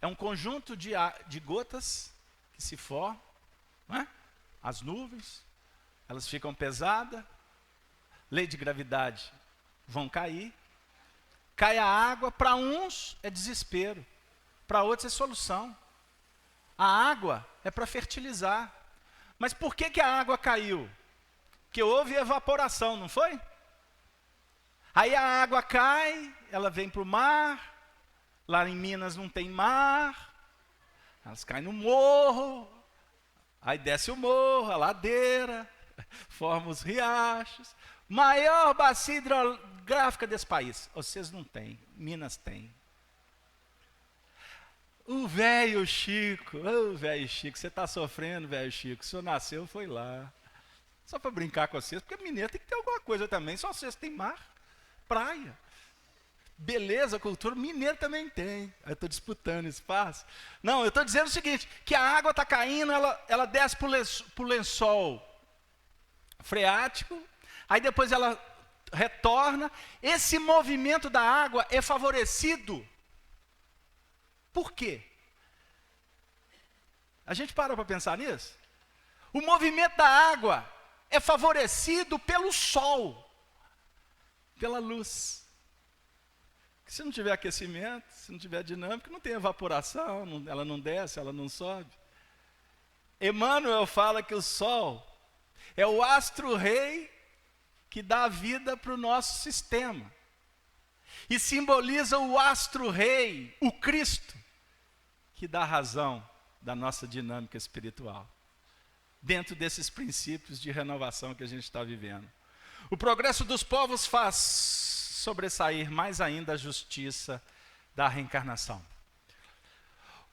É um conjunto de gotas que se formam, não é? As nuvens, elas ficam pesadas, lei de gravidade vão cair, cai a água, para uns é desespero, para outros é solução. A água é para fertilizar. Mas por que a água caiu? Porque houve evaporação, não foi? Aí a água cai, ela vem para o mar, lá em Minas não tem mar, elas caem no morro, aí desce o morro, a ladeira, forma os riachos. Maior bacia hidrográfica desse país. Vocês não têm, Minas tem. O velho Chico, você está sofrendo, velho Chico. O senhor nasceu, foi lá. Só para brincar com vocês, porque mineiro tem que ter alguma coisa também. Só vocês têm mar, praia. Beleza, cultura, mineiro também tem. Eu estou disputando espaço. Não, eu estou dizendo o seguinte, que a água está caindo, ela desce para o lençol freático, aí depois ela retorna. Esse movimento da água é favorecido. Por quê? A gente para pensar nisso? O movimento da água é favorecido pelo sol, pela luz. Se não tiver aquecimento, se não tiver dinâmica, não tem evaporação, ela não desce, ela não sobe. Emmanuel fala que o sol é o astro-rei que dá vida para o nosso sistema. E simboliza o astro-rei, o Cristo, que dá razão da nossa dinâmica espiritual. Dentro desses princípios de renovação que a gente está vivendo. O progresso dos povos faz sobressair mais ainda a justiça da reencarnação.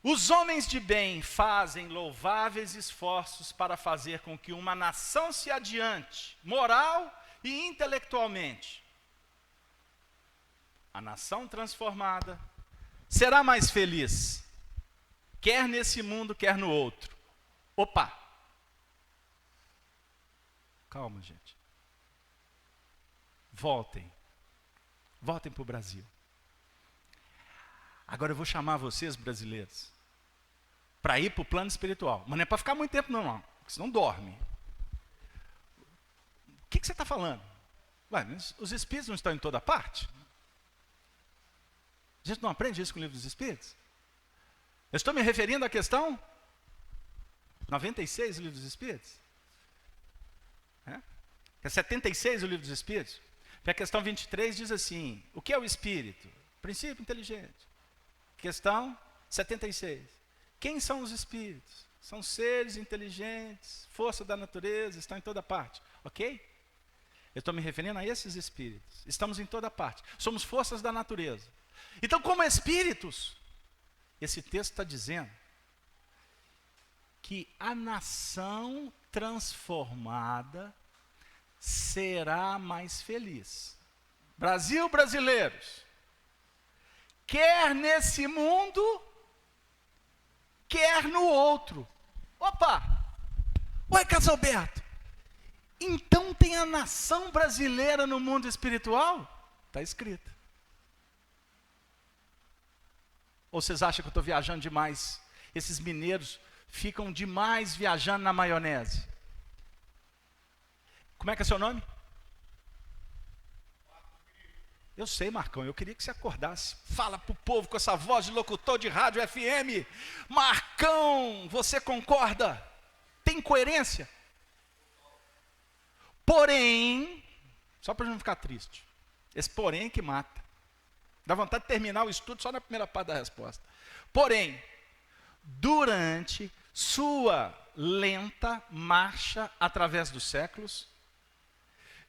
Os homens de bem fazem louváveis esforços para fazer com que uma nação se adiante, moral e intelectualmente. A nação transformada será mais feliz, quer nesse mundo, quer no outro. Opa! Calma, gente. Voltem para o Brasil. Agora eu vou chamar vocês, brasileiros, para ir para o plano espiritual. Mas não é para ficar muito tempo, não, porque senão dorme. O que você está falando? Ué, os espíritos não estão em toda parte? A gente não aprende isso com o livro dos espíritos? Eu estou me referindo à questão 96 do livro dos espíritos. É 76 o livro dos espíritos. A questão 23 diz assim, o que é o espírito? Princípio inteligente. Questão 76. Quem são os espíritos? São seres inteligentes, força da natureza, estão em toda parte. Ok? Eu estou me referindo a esses espíritos. Estamos em toda parte. Somos forças da natureza. Então, como espíritos, esse texto está dizendo que a nação transformada será mais feliz. Brasil, brasileiros, quer nesse mundo, quer no outro. Opa! Oi, Casalberto. Então tem a nação brasileira no mundo espiritual? Está escrito. Ou vocês acham que eu estou viajando demais? Esses mineiros ficam demais viajando na maionese. Como é que é seu nome? Eu sei, Marcão, eu queria que você acordasse. Fala para o povo com essa voz de locutor de rádio FM. Marcão, você concorda? Tem coerência? Porém, só para não ficar triste, esse porém que mata. Dá vontade de terminar o estudo só na primeira parte da resposta. Porém, durante sua lenta marcha através dos séculos,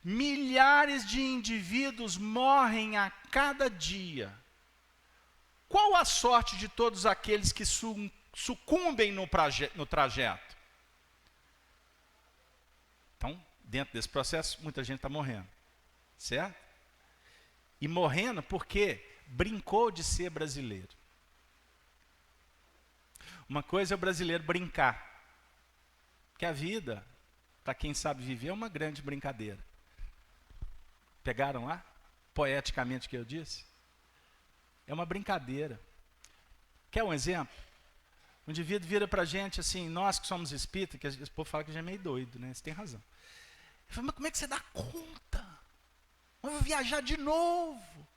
milhares de indivíduos morrem a cada dia. Qual a sorte de todos aqueles que sucumbem no trajeto? Então, dentro desse processo, muita gente está morrendo. Certo? E morrendo porque brincou de ser brasileiro. Uma coisa é o brasileiro brincar. Porque a vida, para quem sabe viver, é uma grande brincadeira. Pegaram lá? Poeticamente o que eu disse? É uma brincadeira. Quer um exemplo? Um indivíduo vira para a gente assim, nós que somos espíritas, que o povo fala que a gente é meio doido, né? Você tem razão. Ele fala, mas como é que você dá conta? Eu vou viajar de novo.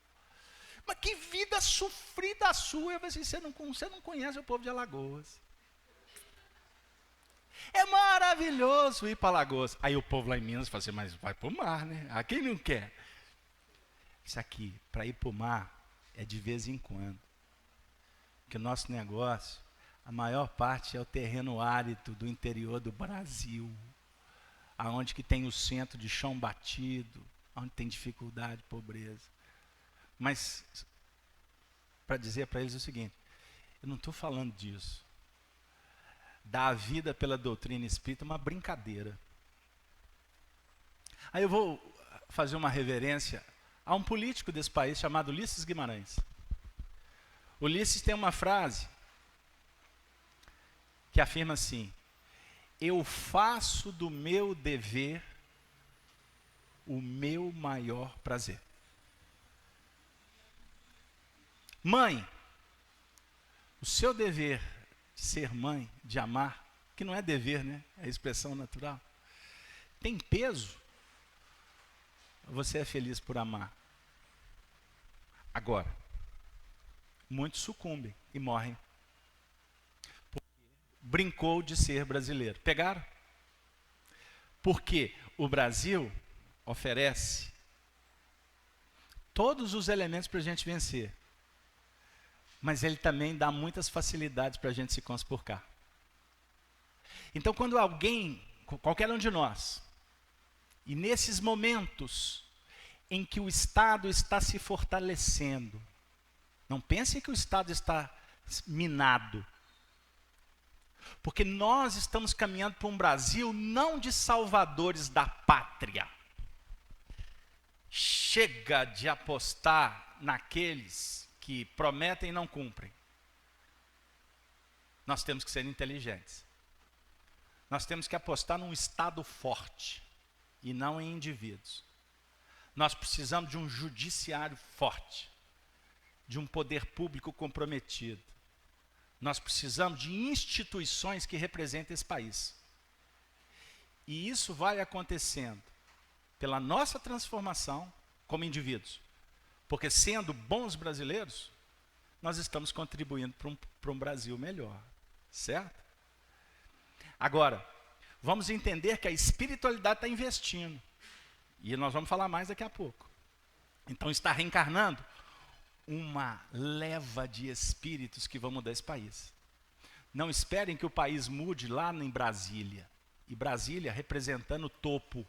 Mas que vida sofrida a sua. Eu falei assim, você não conhece o povo de Alagoas. É maravilhoso ir para Alagoas. Aí o povo lá em Minas fala assim, mas vai para o mar, né? A quem não quer? Isso aqui, para ir para o mar, é de vez em quando. Porque o nosso negócio, a maior parte é o terreno árido do interior do Brasil. aonde que tem o centro de chão batido, onde tem dificuldade, pobreza. Mas, para dizer para eles o seguinte, eu não estou falando disso. Dar a vida pela doutrina espírita é uma brincadeira. Aí eu vou fazer uma reverência a um político desse país chamado Ulisses Guimarães. Ulisses tem uma frase que afirma assim: eu faço do meu dever o meu maior prazer. Mãe, o seu dever de ser mãe, de amar, que não é dever, né? É expressão natural, tem peso? Você é feliz por amar? Agora, muitos sucumbem e morrem porque brincou de ser brasileiro. Pegaram? Porque o Brasil oferece todos os elementos para a gente vencer, mas ele também dá muitas facilidades para a gente se conspurcar. Então, quando alguém, qualquer um de nós, e nesses momentos em que o Estado está se fortalecendo, não pense que o Estado está minado, porque nós estamos caminhando para um Brasil não de salvadores da pátria. Chega de apostar naqueles que prometem e não cumprem. Nós temos que ser inteligentes. Nós temos que apostar num Estado forte e não em indivíduos. Nós precisamos de um judiciário forte, de um poder público comprometido. Nós precisamos de instituições que representem esse país. E isso vai acontecendo pela nossa transformação como indivíduos. Porque sendo bons brasileiros, nós estamos contribuindo para um Brasil melhor. Certo? Agora, vamos entender que a espiritualidade está investindo. E nós vamos falar mais daqui a pouco. Então está reencarnando uma leva de espíritos que vão mudar esse país. Não esperem que o país mude lá em Brasília. E Brasília representando o topo.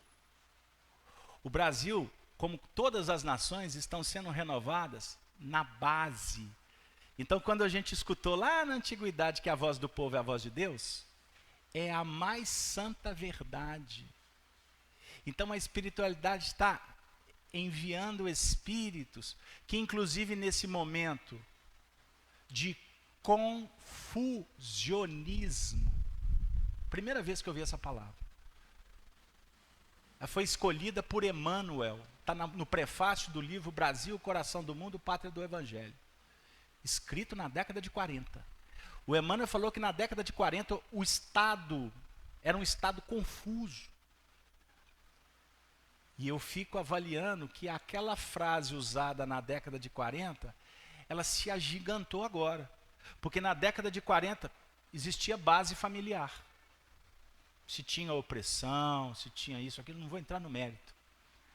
O Brasil, como todas as nações, estão sendo renovadas na base. Então, quando a gente escutou lá na antiguidade que a voz do povo é a voz de Deus, é a mais santa verdade. Então, a espiritualidade está enviando espíritos que, inclusive nesse momento de confusionismo, primeira vez que eu vi essa palavra, ela foi escolhida por Emmanuel, está no prefácio do livro Brasil, Coração do Mundo, Pátria do Evangelho, escrito na década de 40. O Emmanuel falou que na década de 40 o Estado era um Estado confuso. E eu fico avaliando que aquela frase usada na década de 40, ela se agigantou agora. Porque na década de 40 existia base familiar. Se tinha opressão, se tinha isso, aquilo, não vou entrar no mérito.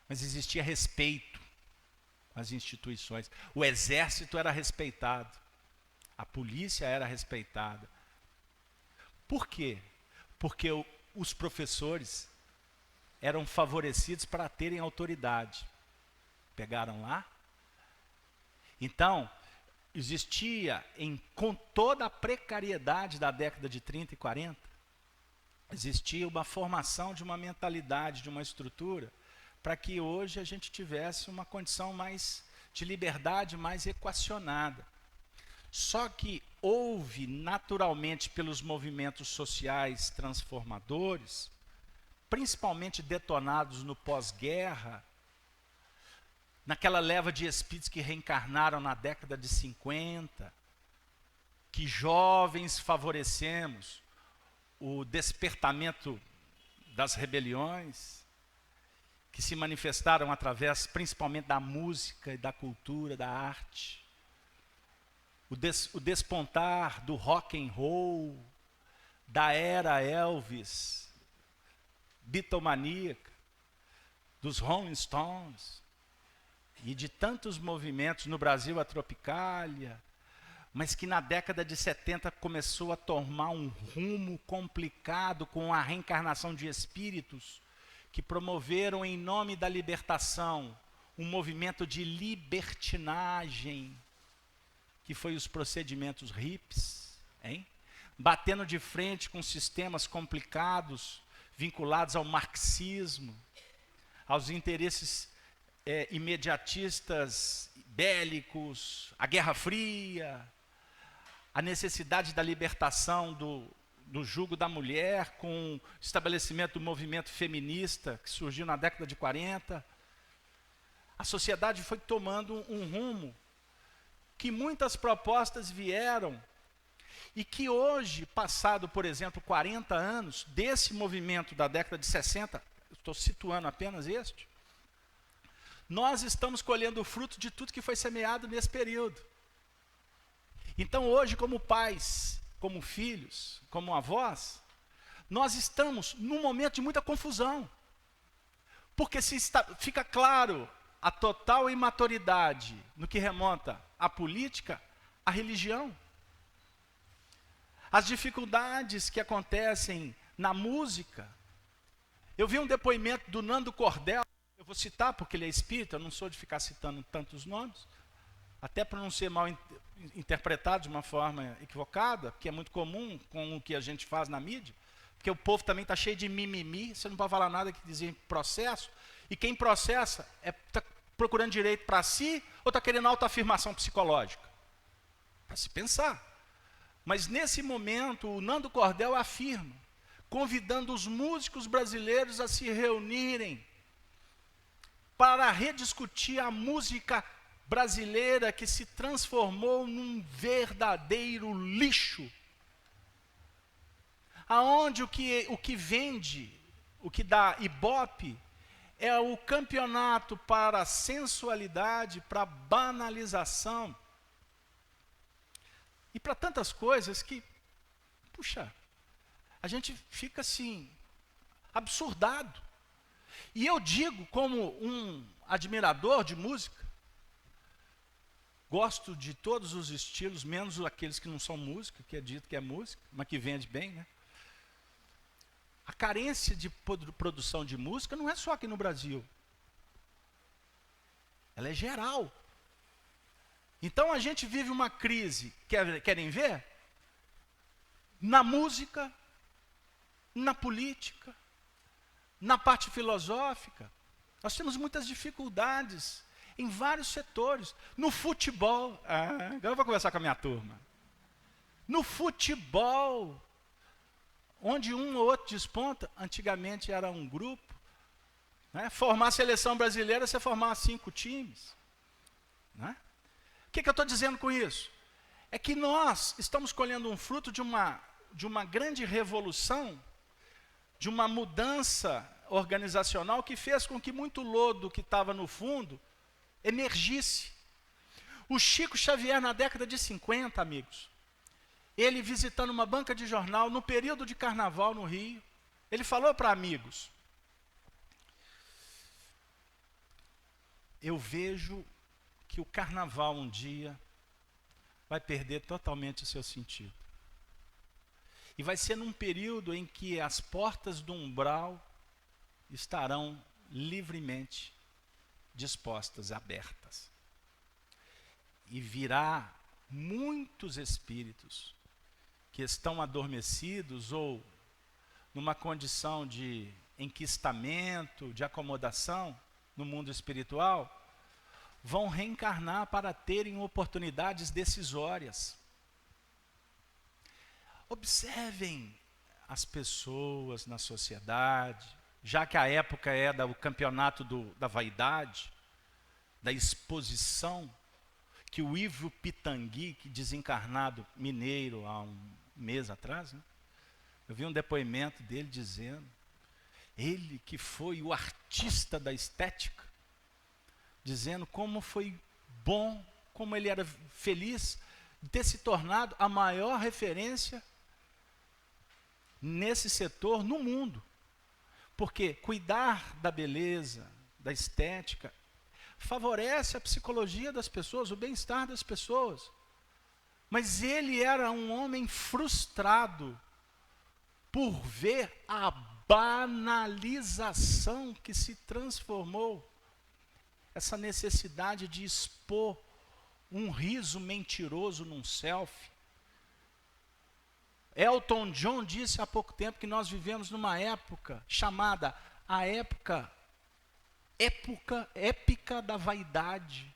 Mas existia respeito às instituições. O exército era respeitado. A polícia era respeitada. Por quê? Porque os professores eram favorecidos para terem autoridade. Pegaram lá? Então, existia, com toda a precariedade da década de 30 e 40, existia uma formação de uma mentalidade, de uma estrutura, para que hoje a gente tivesse uma condição mais de liberdade, mais equacionada. Só que houve naturalmente pelos movimentos sociais transformadores, principalmente detonados no pós-guerra, naquela leva de espíritos que reencarnaram na década de 50, que jovens favorecemos o despertamento das rebeliões, que se manifestaram através principalmente da música e da cultura, da arte. O despontar do rock and roll, da era Elvis, Beatlemaníaca, dos Rolling Stones, e de tantos movimentos no Brasil, a Tropicália, mas que na década de 70 começou a tomar um rumo complicado com a reencarnação de espíritos que promoveram em nome da libertação um movimento de libertinagem, que foi os procedimentos hippies, hein? Batendo de frente com sistemas complicados, vinculados ao marxismo, aos interesses imediatistas bélicos, a Guerra Fria, a necessidade da libertação do jugo da mulher, com o estabelecimento do movimento feminista, que surgiu na década de 40. A sociedade foi tomando um rumo que muitas propostas vieram e que hoje, passado, por exemplo, 40 anos, desse movimento da década de 60, estou situando apenas este, nós estamos colhendo o fruto de tudo que foi semeado nesse período. Então hoje, como pais, como filhos, como avós, nós estamos num momento de muita confusão. Porque fica claro a total imaturidade no que remonta à política, à religião. As dificuldades que acontecem na música. Eu vi um depoimento do Nando Cordel, eu vou citar porque ele é espírita, eu não sou de ficar citando tantos nomes, até para não ser mal interpretado de uma forma equivocada, que é muito comum com o que a gente faz na mídia, porque o povo também está cheio de mimimi, você não pode falar nada que dizem processo, e quem processa está procurando direito para si ou está querendo autoafirmação psicológica? Para se pensar. Mas nesse momento, o Nando Cordel afirma, convidando os músicos brasileiros a se reunirem para rediscutir a música brasileira que se transformou num verdadeiro lixo. Aonde o que vende, o que dá ibope, é o campeonato para a sensualidade, para a banalização. E para tantas coisas que, puxa, a gente fica assim, absurdado. E eu digo como um admirador de música, gosto de todos os estilos, menos aqueles que não são música, que é dito que é música, mas que vende bem, né? A carência de produção de música não é só aqui no Brasil. Ela é geral. Então a gente vive uma crise, querem ver? Na música, na política, na parte filosófica. Nós temos muitas dificuldades em vários setores. No futebol, agora eu vou conversar com a minha turma. No futebol, onde um ou outro desponta, antigamente era um grupo. Né? Formar a seleção brasileira, você formar 5 times. Né? O que eu estou dizendo com isso? É que nós estamos colhendo um fruto de uma grande revolução, de uma mudança organizacional que fez com que muito lodo que estava no fundo emergisse. O Chico Xavier, na década de 50, amigos, ele visitando uma banca de jornal, no período de carnaval no Rio, ele falou para amigos, eu vejo que o carnaval um dia vai perder totalmente o seu sentido. E vai ser num período em que as portas do umbral estarão livremente dispostas, abertas. E virá muitos espíritos que estão adormecidos ou numa condição de enquistamento, de acomodação no mundo espiritual, vão reencarnar para terem oportunidades decisórias. Observem as pessoas na sociedade, já que a época é do campeonato da vaidade, da exposição, que o Ivo Pitangui, que desencarnado mineiro há um mês atrás, né? Eu vi um depoimento dele dizendo, ele que foi o artista da estética, dizendo como foi bom, como ele era feliz de ter se tornado a maior referência nesse setor no mundo. Porque cuidar da beleza, da estética, favorece a psicologia das pessoas, o bem-estar das pessoas. Mas ele era um homem frustrado por ver a banalização que se transformou, essa necessidade de expor um riso mentiroso num selfie. Elton John disse há pouco tempo que nós vivemos numa época chamada a época épica da vaidade.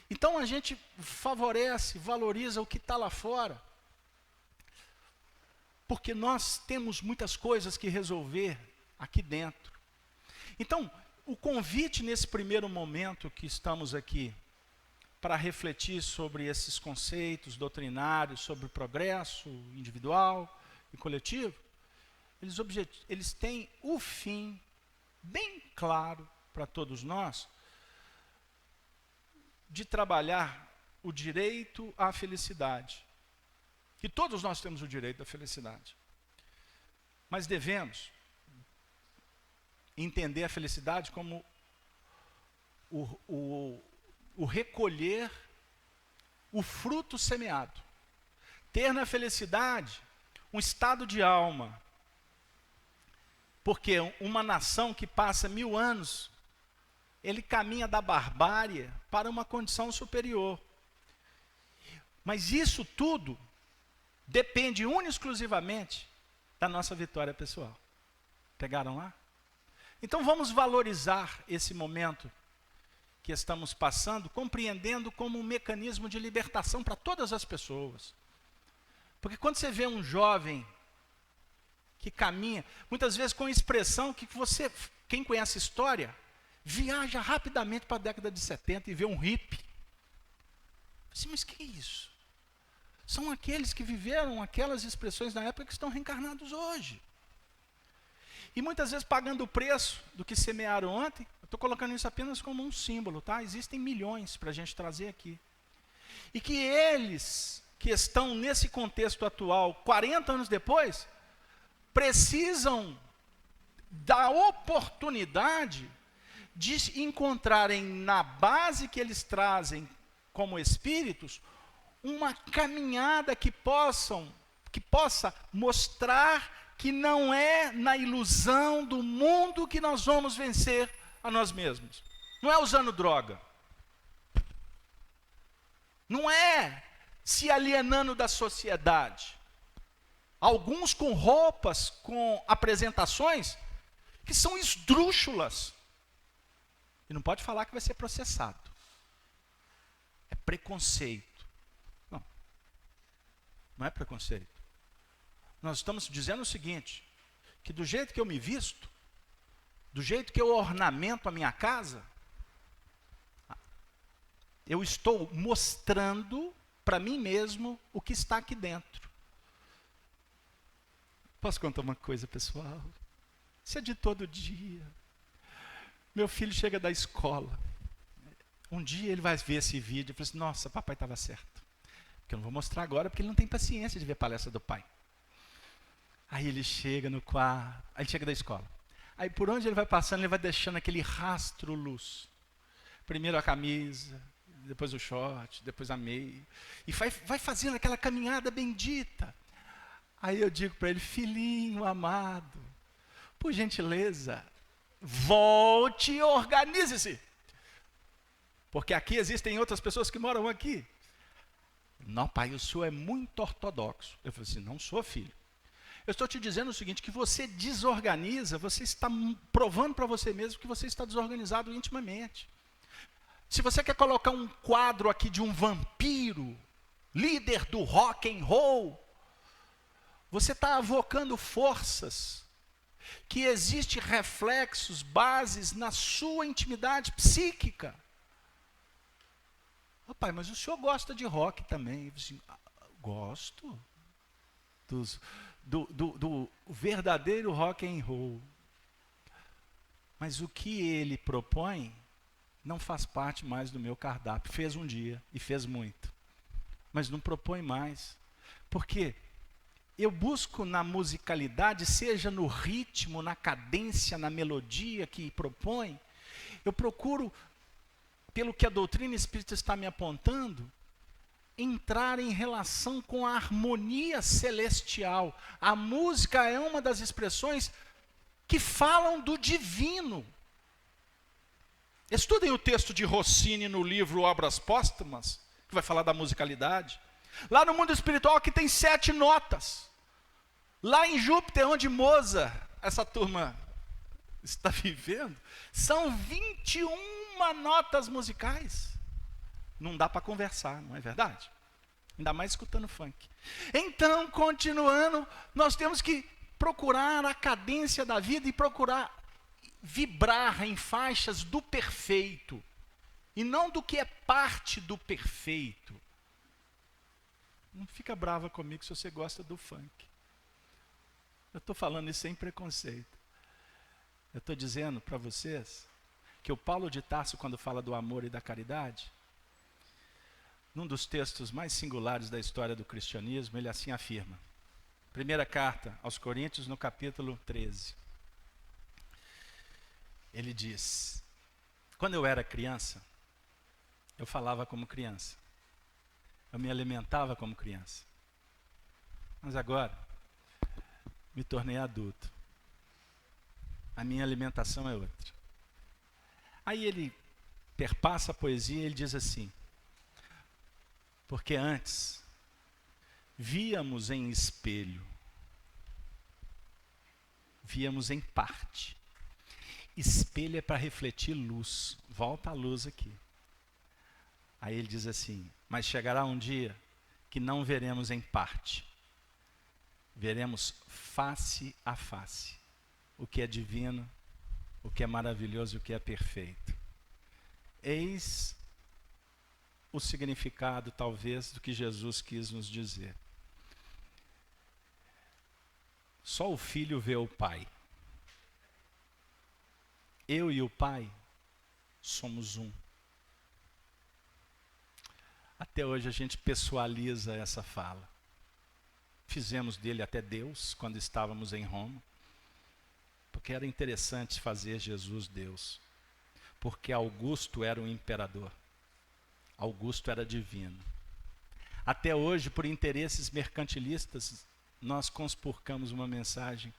Então a gente favorece, valoriza o que está lá fora, porque nós temos muitas coisas que resolver aqui dentro. Então, o convite nesse primeiro momento que estamos aqui, para refletir sobre esses conceitos doutrinários, sobre o progresso individual e coletivo, eles têm o fim bem claro para todos nós, de trabalhar o direito à felicidade. E todos nós temos o direito à felicidade. Mas devemos entender a felicidade como o recolher o fruto semeado. Ter na felicidade um estado de alma. Porque uma nação que passa 1000 anos, ele caminha da barbárie para uma condição superior. Mas isso tudo depende única e exclusivamente da nossa vitória pessoal. Pegaram lá? Então vamos valorizar esse momento que estamos passando, compreendendo como um mecanismo de libertação para todas as pessoas. Porque quando você vê um jovem que caminha, muitas vezes com expressão que você, quem conhece a história, viaja rapidamente para a década de 70 e vê um hippie. Assim, mas que é isso? São aqueles que viveram aquelas expressões na época que estão reencarnados hoje. E muitas vezes pagando o preço do que semearam ontem. Eu estou colocando isso apenas como um símbolo, tá? Existem milhões para a gente trazer aqui. E que eles, que estão nesse contexto atual, 40 anos depois, precisam da oportunidade de encontrarem na base que eles trazem como espíritos, uma caminhada que possa mostrar que não é na ilusão do mundo que nós vamos vencer a nós mesmos. Não é usando droga. Não é se alienando da sociedade. Alguns com roupas, com apresentações que são esdrúxulas. E não pode falar que vai ser processado. É preconceito. Não é preconceito. Nós estamos dizendo o seguinte, que do jeito que eu me visto, do jeito que eu ornamento a minha casa, eu estou mostrando para mim mesmo o que está aqui dentro. Posso contar uma coisa, pessoal? Isso é de todo dia. Meu filho chega da escola. Um dia ele vai ver esse vídeo e fala assim, nossa, papai estava certo. Porque eu não vou mostrar agora, porque ele não tem paciência de ver a palestra do pai. Aí ele chega no quarto, aí ele chega da escola. Aí por onde ele vai passando, ele vai deixando aquele rastro luz. Primeiro a camisa, depois o short, depois a meia. E vai fazendo aquela caminhada bendita. Aí eu digo para ele, filhinho amado, por gentileza, volte e organize-se. Porque aqui existem outras pessoas que moram aqui. Não, pai, o senhor é muito ortodoxo. Eu falei assim, não sou, filho. Eu estou te dizendo o seguinte, que você desorganiza, você está provando para você mesmo que você está desorganizado intimamente. Se você quer colocar um quadro aqui de um vampiro, líder do rock and roll, você está avocando forças que existem reflexos, bases na sua intimidade psíquica. Oh, pai, mas o senhor gosta de rock também. Eu disse, gosto do verdadeiro rock and roll. Mas o que ele propõe não faz parte mais do meu cardápio. Fez um dia e fez muito, mas não propõe mais. Por quê? Eu busco na musicalidade, seja no ritmo, na cadência, na melodia que propõe, eu procuro, pelo que a doutrina espírita está me apontando, entrar em relação com a harmonia celestial. A música é uma das expressões que falam do divino. Estudem o texto de Rossini no livro Obras Póstumas, que vai falar da musicalidade. Lá no mundo espiritual que tem 7 notas. Lá em Júpiter, onde Mozart, essa turma está vivendo, são 21 notas musicais. Não dá para conversar, não é verdade? Ainda mais escutando funk. Então, continuando, nós temos que procurar a cadência da vida e procurar vibrar em faixas do perfeito. E não do que é parte do perfeito. Não fica brava comigo se você gosta do funk. Eu estou falando isso sem preconceito. Eu estou dizendo para vocês que o Paulo de Tarso, quando fala do amor e da caridade, num dos textos mais singulares da história do cristianismo, ele assim afirma. Primeira carta aos Coríntios, no capítulo 13. Ele diz: quando eu era criança, eu falava como criança. Eu me alimentava como criança. Mas agora, me tornei adulto. A minha alimentação é outra. Aí ele perpassa a poesia e ele diz assim: porque antes víamos em espelho, víamos em parte. Espelho é para refletir luz. Volta a luz aqui. Aí ele diz assim: mas chegará um dia que não veremos em parte. Veremos face a face. O que é divino, o que é maravilhoso e o que é perfeito. Eis o significado, talvez, do que Jesus quis nos dizer. Só o Filho vê o Pai. Eu e o Pai somos um. Até hoje a gente pessoaliza essa fala. Fizemos dele até Deus quando estávamos em Roma, porque era interessante fazer Jesus Deus, porque Augusto era um imperador, Augusto era divino. Até hoje, por interesses mercantilistas, nós conspurcamos uma mensagem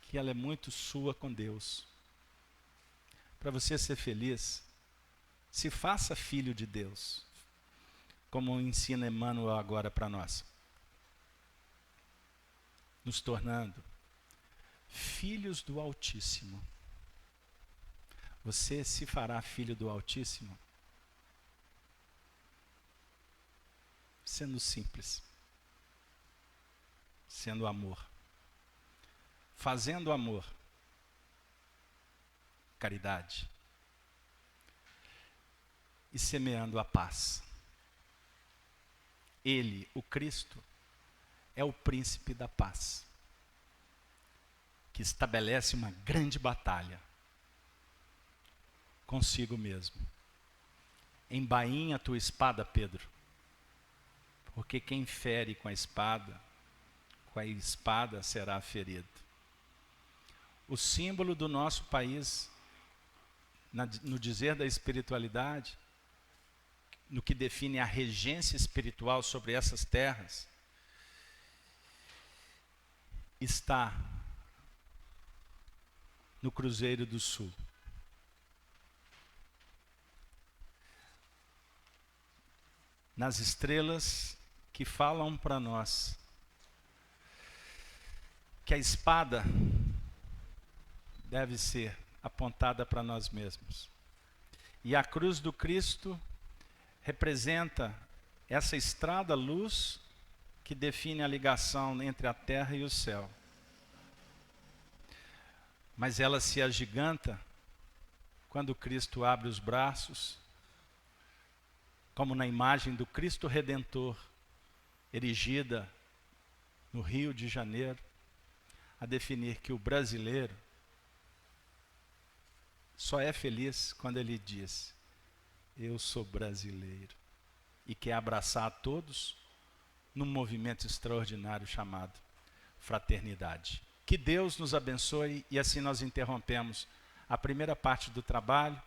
que ela é muito sua com Deus. Para você ser feliz, se faça filho de Deus, como ensina Emmanuel agora para nós, nos tornando filhos do Altíssimo. Você se fará filho do Altíssimo sendo simples, sendo amor, fazendo amor, caridade e semeando a paz. Ele, o Cristo, é o príncipe da paz, que estabelece uma grande batalha consigo mesmo. Embainha a tua espada, Pedro, porque quem fere com a espada será ferido. O símbolo do nosso país, no dizer da espiritualidade, no que define a regência espiritual sobre essas terras, está no Cruzeiro do Sul. Nas estrelas que falam para nós que a espada deve ser apontada para nós mesmos. E a cruz do Cristo representa essa estrada-luz que define a ligação entre a terra e o céu. Mas ela se agiganta quando Cristo abre os braços, como na imagem do Cristo Redentor, erigida no Rio de Janeiro, a definir que o brasileiro só é feliz quando ele diz: eu sou brasileiro, e quer abraçar a todos num movimento extraordinário chamado fraternidade. Que Deus nos abençoe, e assim nós interrompemos a primeira parte do trabalho